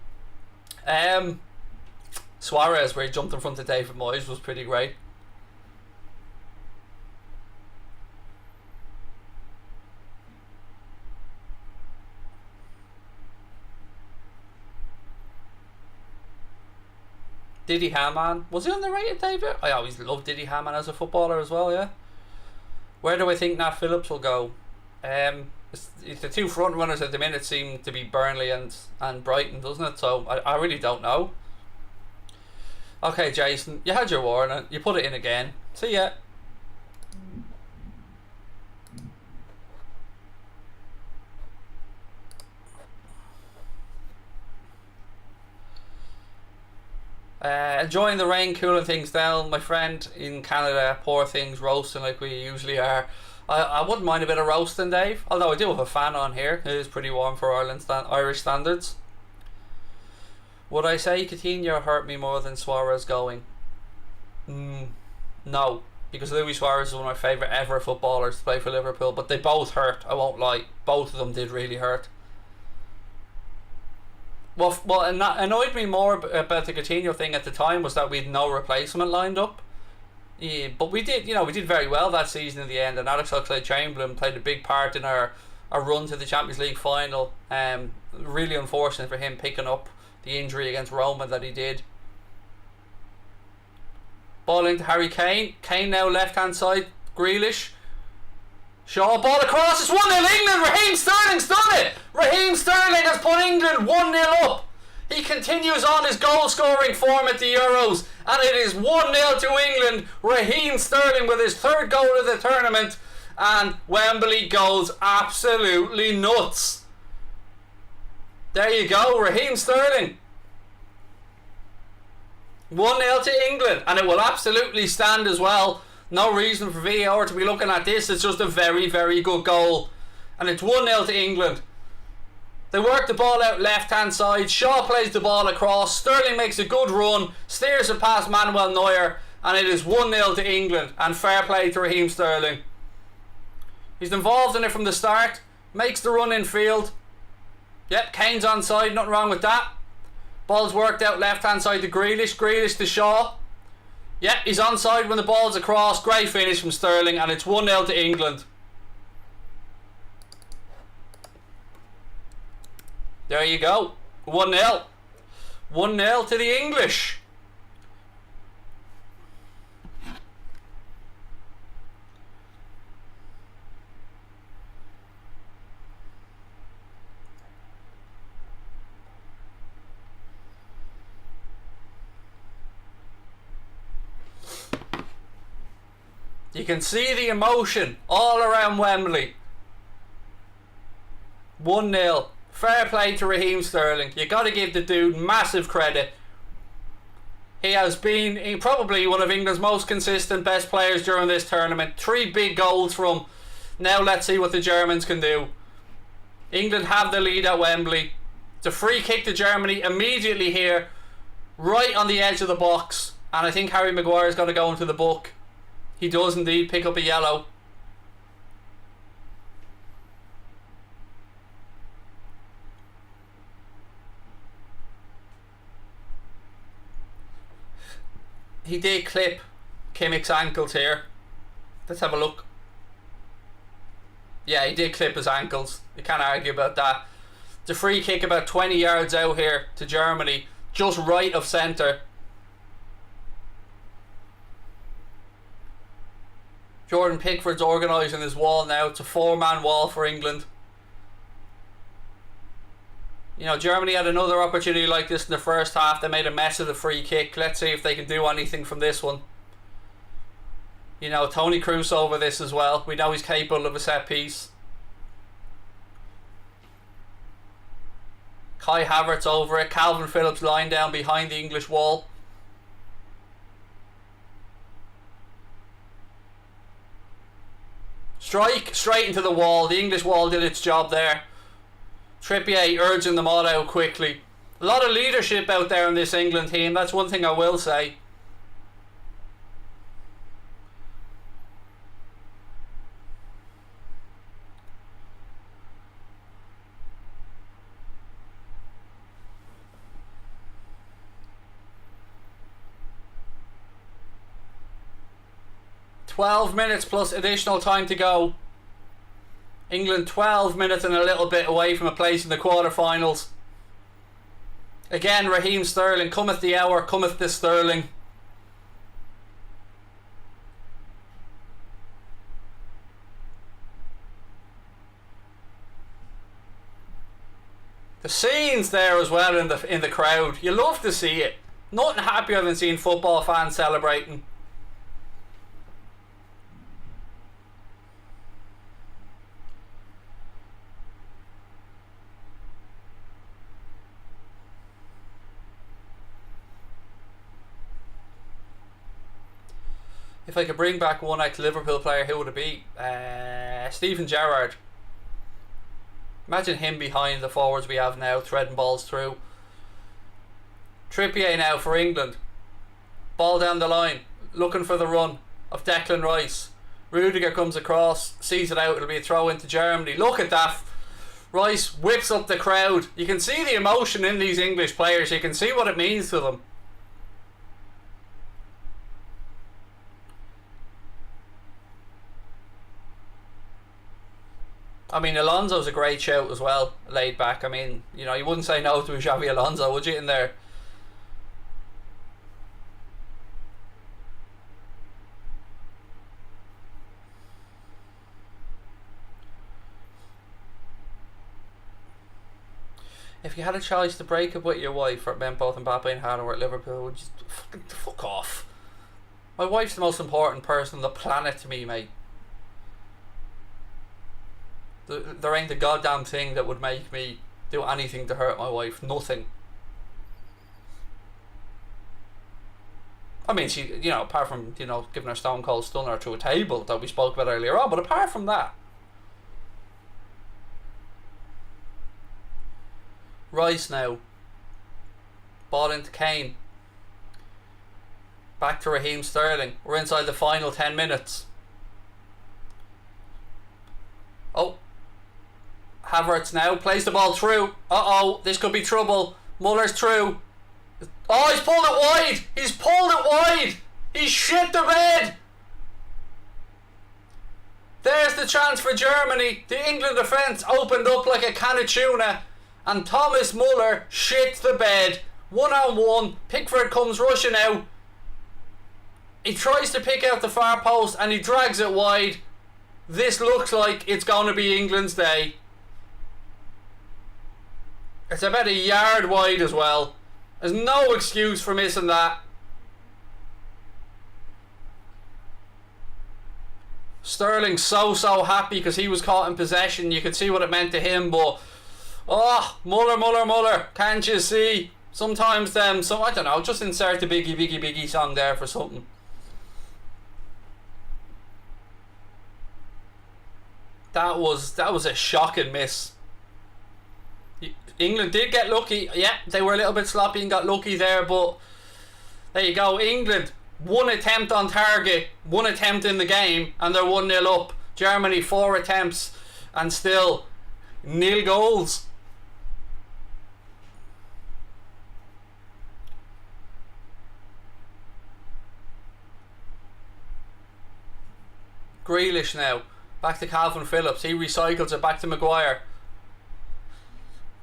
Suarez, where he jumped in front of David Moyes, was pretty great. Didi Hamann. Was he underrated, David? I always loved Didi Hamann as a footballer as well, yeah. Where do I think Nat Phillips will go? The two front runners at the minute seem to be Burnley and Brighton, doesn't it? So I really don't know. Okay, Jason, you had your warning. You put it in again. See ya. Enjoying the rain, cooling things down. My friend in Canada, poor things, roasting like we usually are. I wouldn't mind a bit of roasting, Dave. Although I do have a fan on here. It is pretty warm for Irish standards. Would I say Coutinho hurt me more than Suarez going? No, because Luis Suarez is one of my favourite ever footballers to play for Liverpool. But they both hurt, I won't lie. Both of them did really hurt. Well, and that annoyed me more about the Coutinho thing at the time was that we had no replacement lined up. Yeah, but we did very well that season in the end, and Alex Oxlade-Chamberlain played a big part in our run to the Champions League final. Really unfortunate for him picking up the injury against Roma that he did. Ball into Harry Kane. Kane now left hand side. Grealish. Shaw, ball across, it's 1-0 England, Raheem Sterling's done it! Raheem Sterling has put England 1-0 up. He continues on his goal scoring form at the Euros, and it is 1-0 to England. Raheem Sterling with his third goal of the tournament, and Wembley goes absolutely nuts. There you go, Raheem Sterling. 1-0 to England, and it will absolutely stand as well. No reason for VAR to be looking at this. It's just a very, very good goal. And it's 1-0 to England. They work the ball out left hand side. Shaw plays the ball across. Sterling makes a good run. Steers it past Manuel Neuer. And it is 1-0 to England. And fair play to Raheem Sterling. He's involved in it from the start. Makes the run in field. Yep, Kane's onside. Nothing wrong with that. Ball's worked out left hand side to Grealish. Grealish to Shaw. Yeah, he's onside when the ball's across. Great finish from Sterling, and it's 1-0 to England. There you go. 1-0. 1-0 to the English. You can see the emotion all around Wembley. 1-0. Fair play to Raheem Sterling. You got to give the dude massive credit. He has been probably one of England's most consistent best players during this tournament. 3 big goals from. Now let's see what the Germans can do. England have the lead at Wembley. It's a free kick to Germany immediately here, right on the edge of the box. And I think Harry Maguire is going to go into the book. He does indeed pick up a yellow. He did clip Kimmich's ankles here. Let's have a look. Yeah, he did clip his ankles. You can't argue about that. It's a free kick about 20 yards out here to Germany, just right of centre. Jordan Pickford's organising his wall now. It's a 4-man wall for England. You know, Germany had another opportunity like this in the first half. They made a mess of the free kick. Let's see if they can do anything from this one. You know, Tony Kroos over this as well. We know he's capable of a set piece. Kai Havertz over it. Calvin Phillips lying down behind the English wall. Strike straight into the wall. The English wall did its job there. Trippier urging them all out quickly. A lot of leadership out there in this England team. That's one thing I will say. "12 minutes plus additional time to go." England 12 minutes and a little bit away from a place in the quarterfinals. Again, Raheem Sterling. Cometh the hour, cometh the Sterling. The scenes there as well in the crowd. You love to see it. Nothing happier than seeing football fans celebrating. If I could bring back one ex-Liverpool player, who would it be? Steven Gerrard. Imagine him behind the forwards we have now, threading balls through. Trippier now for England. Ball down the line, looking for the run of Declan Rice. Rudiger comes across, sees it out, it'll be a throw into Germany. Look at that. Rice whips up the crowd. You can see the emotion in these English players. You can see what it means to them. I mean, Alonso's a great shout as well, laid back. I mean, you know, you wouldn't say no to a Xavi Alonso, would you, in there? If you had a choice to break up with your wife, or meant both Mbappe and Haaland were at Liverpool, would you fuck off? My wife's the most important person on the planet to me, mate. There ain't a goddamn thing that would make me do anything to hurt my wife. Nothing. I mean, she, you know, apart from, you know, giving her stone cold stunner to a table that we spoke about earlier on, but apart from that. Rice now. Ball into Kane. Back to Raheem Sterling. We're inside the final 10 minutes. Oh. Havertz now plays the ball through. Uh-oh, this could be trouble. Muller's through. Oh, he's pulled it wide. He's pulled it wide. He's shit the bed. There's the chance for Germany. The England defence opened up like a can of tuna, and Thomas Muller shits the bed. 1-on-1. Pickford comes rushing out. He tries to pick out the far post and he drags it wide. This looks like it's going to be England's day. It's about a yard wide as well. There's no excuse for missing that. Sterling so happy because he was caught in possession. You could see what it meant to him, but Muller, can't you see? Sometimes I don't know, just insert the biggie song there for something. That was a shocking miss. England did get lucky. Yeah, they were a little bit sloppy and got lucky there, but there you go. England, 1 attempt on target, 1 attempt in the game, and they're 1-0 up. Germany, 4 attempts and still 0 goals. Grealish now, back to Calvin Phillips. He recycles it back to Maguire.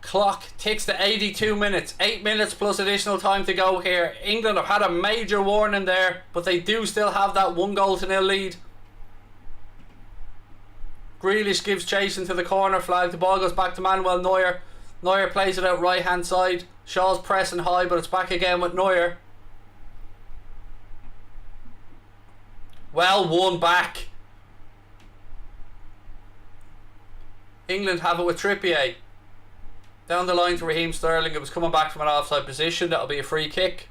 Clock ticks to 82 minutes. 8 minutes plus additional time to go here. England have had a major warning there, but they do still have that 1-0 lead. Grealish gives chase into the corner flag. The ball goes back to Manuel Neuer. Neuer plays it out right hand side. Shaw's pressing high, but it's back again with Neuer. Well won back. England have it with Trippier. Down the line to Raheem Sterling. It was coming back from an offside position. That'll be a free kick.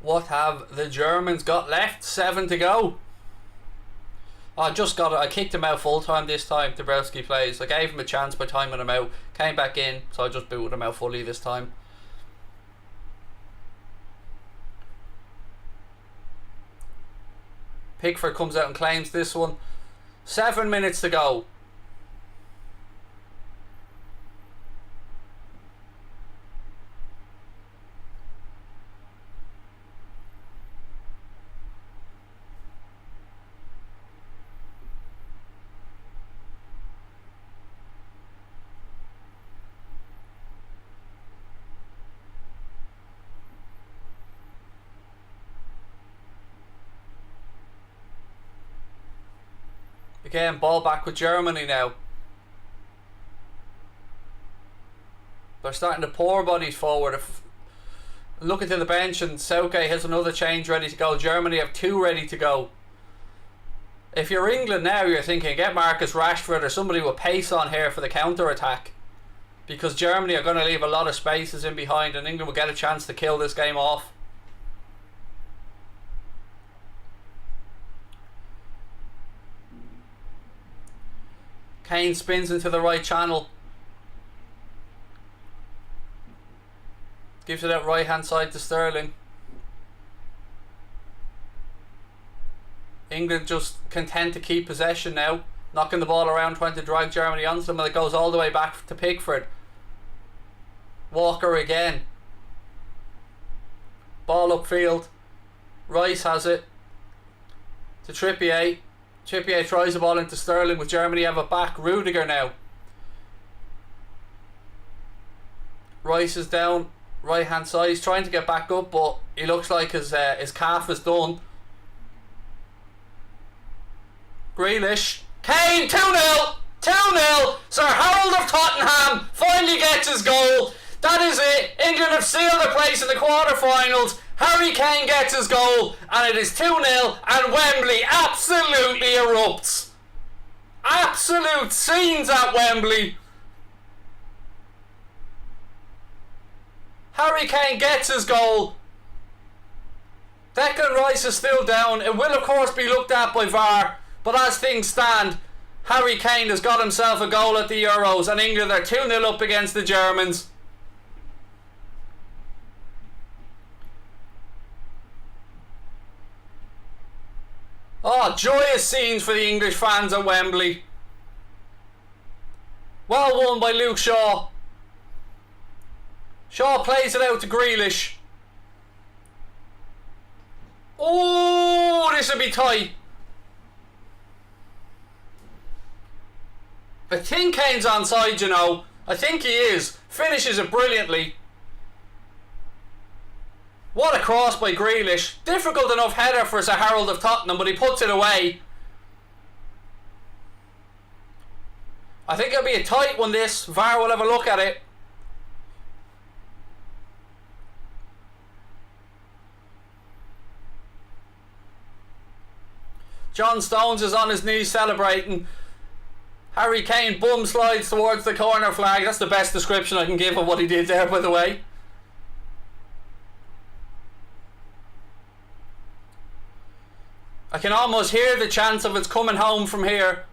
What have the Germans got left? 7 to go. I just got it. I kicked him out full time this time. Dabrowski plays. I gave him a chance by timing him out. Came back in, so I just booted him out fully this time. Pickford comes out and claims this one. 7 minutes to go. Again, ball back with Germany now. They're starting to pour bodies forward. Looking to the bench, and Southgate has another change ready to go. Germany have 2 ready to go. If you're England now, you're thinking, get Marcus Rashford or somebody with pace on here for the counter-attack. Because Germany are going to leave a lot of spaces in behind, and England will get a chance to kill this game off. Kane spins into the right channel. Gives it out right hand side to Sterling. England just content to keep possession now. Knocking the ball around, trying to drag Germany onto them, and it goes all the way back to Pickford. Walker again. Ball upfield. Rice has it. To Trippier. Trippier tries the ball into Sterling with Germany have it back. Rudiger now. Rice is down right hand side. He's trying to get back up, but he looks like his calf is done. Grealish. Kane, 2-0. 2-0. Sir Harold of Tottenham finally gets his goal. That is it. England have sealed their place in the quarterfinals. Harry Kane gets his goal, and it is 2-0, and Wembley absolutely erupts. Absolute scenes at Wembley. Harry Kane gets his goal. Declan Rice is still down. It will of course be looked at by VAR, but as things stand, Harry Kane has got himself a goal at the Euros, and England are 2-0 up against the Germans. Oh, joyous scenes for the English fans at Wembley. Well won by Luke Shaw. Shaw plays it out to Grealish. Oh, this will be tight. I think Kane's onside, you know. I think he is. Finishes it brilliantly. What a cross by Grealish. Difficult enough header for Sir Harold of Tottenham, but he puts it away. I think it'll be a tight one, this. VAR will have a look at it. John Stones is on his knees celebrating. Harry Kane bum slides towards the corner flag. That's the best description I can give of what he did there, by the way. I can almost hear the chance of it's coming home from here.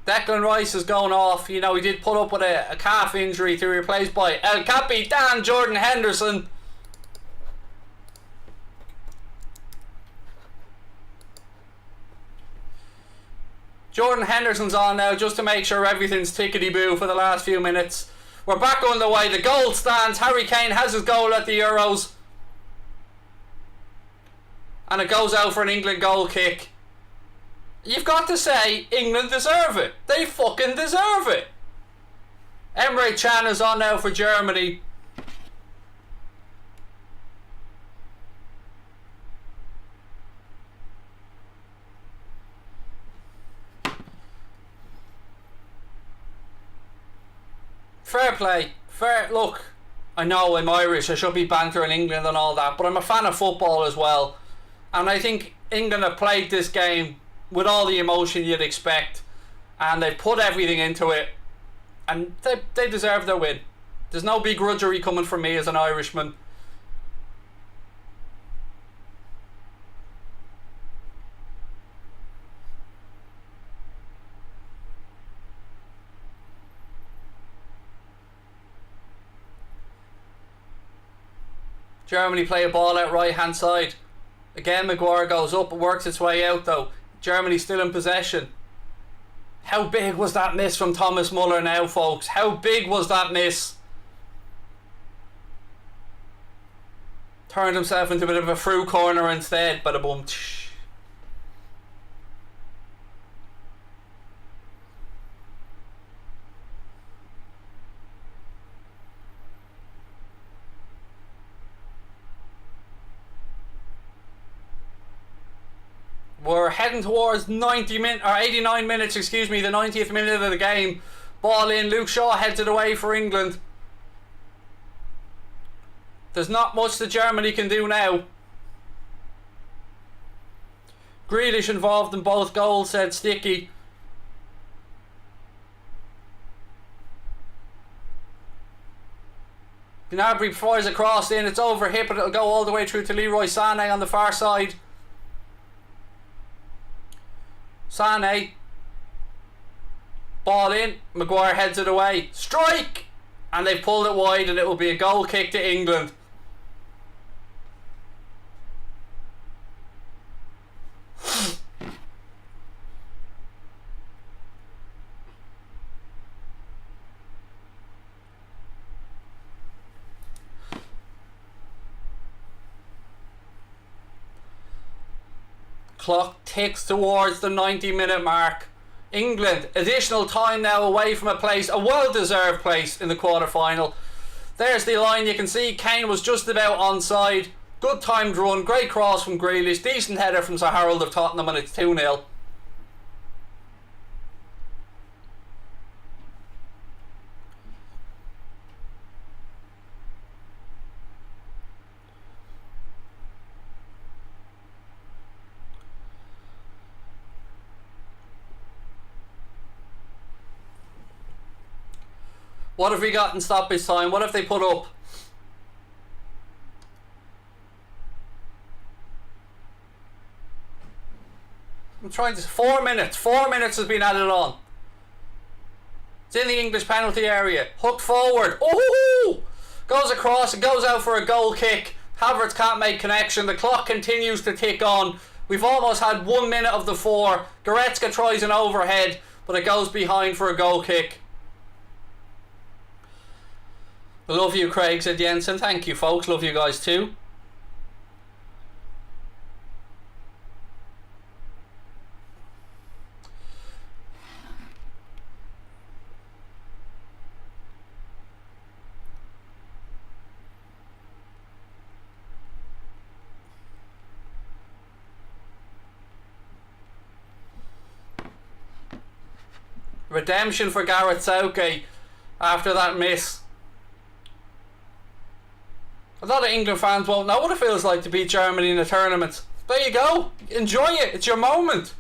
Declan Rice is going off. You know, he did put up with a calf injury to be replaced by El Capitan Jordan Henderson. Jordan Henderson's on now just to make sure everything's tickety-boo for the last few minutes. We're back on the way. The goal stands. Harry Kane has his goal at the Euros. And it goes out for an England goal kick. You've got to say, England deserve it. They fucking deserve it. Emre Can is on now for Germany. Fair play. Fair. Look, I know I'm Irish. I should be bantering England and all that, but I'm a fan of football as well. And I think England have played this game with all the emotion you'd expect, and they've put everything into it, and they deserve their win. There's no begrudgery coming from me as an Irishman. Germany play a ball out right hand side. Again, Maguire goes up and works its way out though. Germany still in possession. How big was that miss from Thomas Muller now, folks? How big was that miss? Turned himself into a bit of a through corner instead. Bada boom. We're heading towards 89 minutes, excuse me, the 90th minute of the game. Ball in, Luke Shaw heads it away for England. There's not much that Germany can do now. Grealish involved in both goals, said Sticky. Gnabry fires a cross in, it's over hip, but it'll go all the way through to Leroy Sané on the far side. Sané, ball in, Maguire heads it away, strike, and they've pulled it wide, and it will be a goal kick to England. Clock ticks towards the 90-minute mark. England, additional time now away from a well-deserved place in the quarter-final. There's the line, you can see Kane was just about onside. Good timed run, great cross from Grealish, decent header from Sir Harold of Tottenham, and it's 2-0. What have we got in stoppage time? What have they put up? I'm trying to... 4 minutes. 4 minutes has been added on. It's in the English penalty area. Hooked forward. Oh! Goes across and goes out for a goal kick. Havertz can't make connection. The clock continues to tick on. We've almost had 1 minute of the 4. Goretzka tries an overhead, but it goes behind for a goal kick. Love you, Craig, said Jensen. Thank you, folks. Love you guys too. Redemption for Gareth Southgate after that miss. A lot of England fans won't know what it feels like to beat Germany in a tournament. There you go. Enjoy it. It's your moment.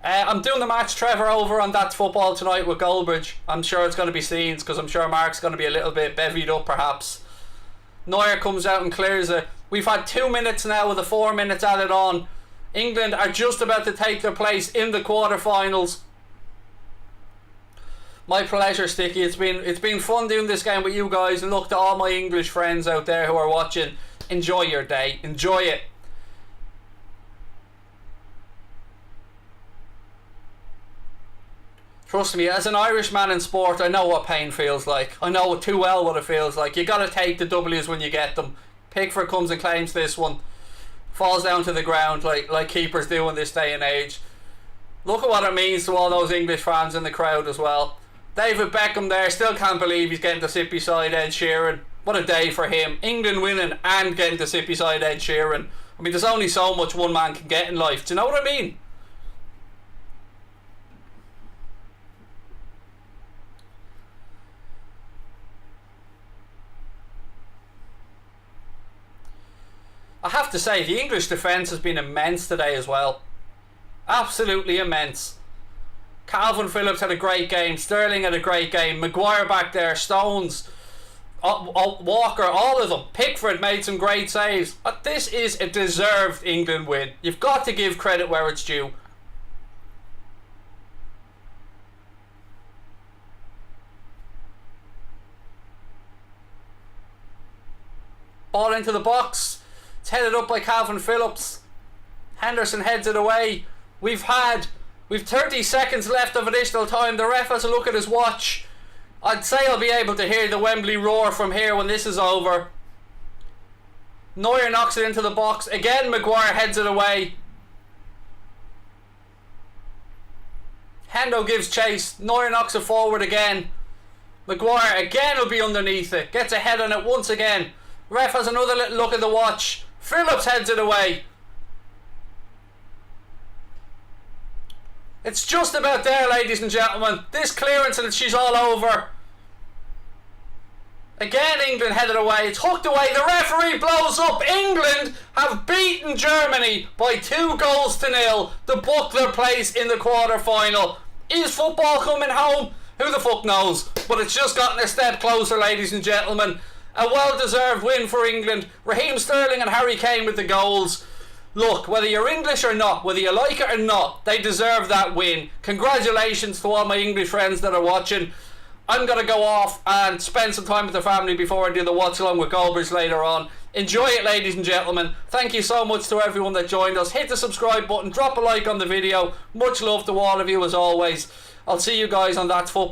I'm doing the match Trevor over on That's Football tonight with Goalbridge. I'm sure it's going to be scenes because I'm sure Mark's going to be a little bit bevied up perhaps. Neuer comes out and clears it. We've had 2 minutes now with the 4 minutes added on. England are just about to take their place in the quarterfinals. My pleasure, Sticky. It's been fun doing this game with you guys, and look to all my English friends out there who are watching. Enjoy your day. Enjoy it. Trust me, as an Irishman in sport, I know what pain feels like. I know too well what it feels like. You gotta take the W's when you get them. Pickford comes and claims this one. Falls down to the ground like keepers do in this day and age. Look at what it means to all those English fans in the crowd as well. David Beckham there, still can't believe he's getting to sit beside Ed Sheeran. What a day for him. England winning and getting to sit beside Ed Sheeran. I mean, there's only so much one man can get in life. Do you know what I mean? I have to say, the English defence has been immense today as well. Absolutely immense. Calvin Phillips had a great game. Sterling had a great game. Maguire back there. Stones. Walker. All of them. Pickford made some great saves. This is a deserved England win. You've got to give credit where it's due. Ball into the box. It's headed up by Calvin Phillips. Henderson heads it away. We've 30 seconds left of additional time. The ref has a look at his watch. I'd say I'll be able to hear the Wembley roar from here when this is over. Neuer knocks it into the box. Again, Maguire heads it away. Hendo gives chase. Neuer knocks it forward again. Maguire again will be underneath it. Gets a head on it once again. Ref has another little look at the watch. Phillips heads it away. It's just about there, ladies and gentlemen. This clearance and she's all over. Again, England headed away. It's hooked away. The referee blows up. England have beaten Germany by 2-0 to book their place in the quarter-final. Is football coming home? Who the fuck knows? But it's just gotten a step closer, ladies and gentlemen. A well-deserved win for England. Raheem Sterling and Harry Kane with the goals. Look, whether you're English or not, whether you like it or not, they deserve that win. Congratulations to all my English friends that are watching. I'm going to go off and spend some time with the family before I do the watch along with Goalbridge later on. Enjoy it, ladies and gentlemen. Thank you so much to everyone that joined us. Hit the subscribe button, drop a like on the video. Much love to all of you as always. I'll see you guys on That's Football.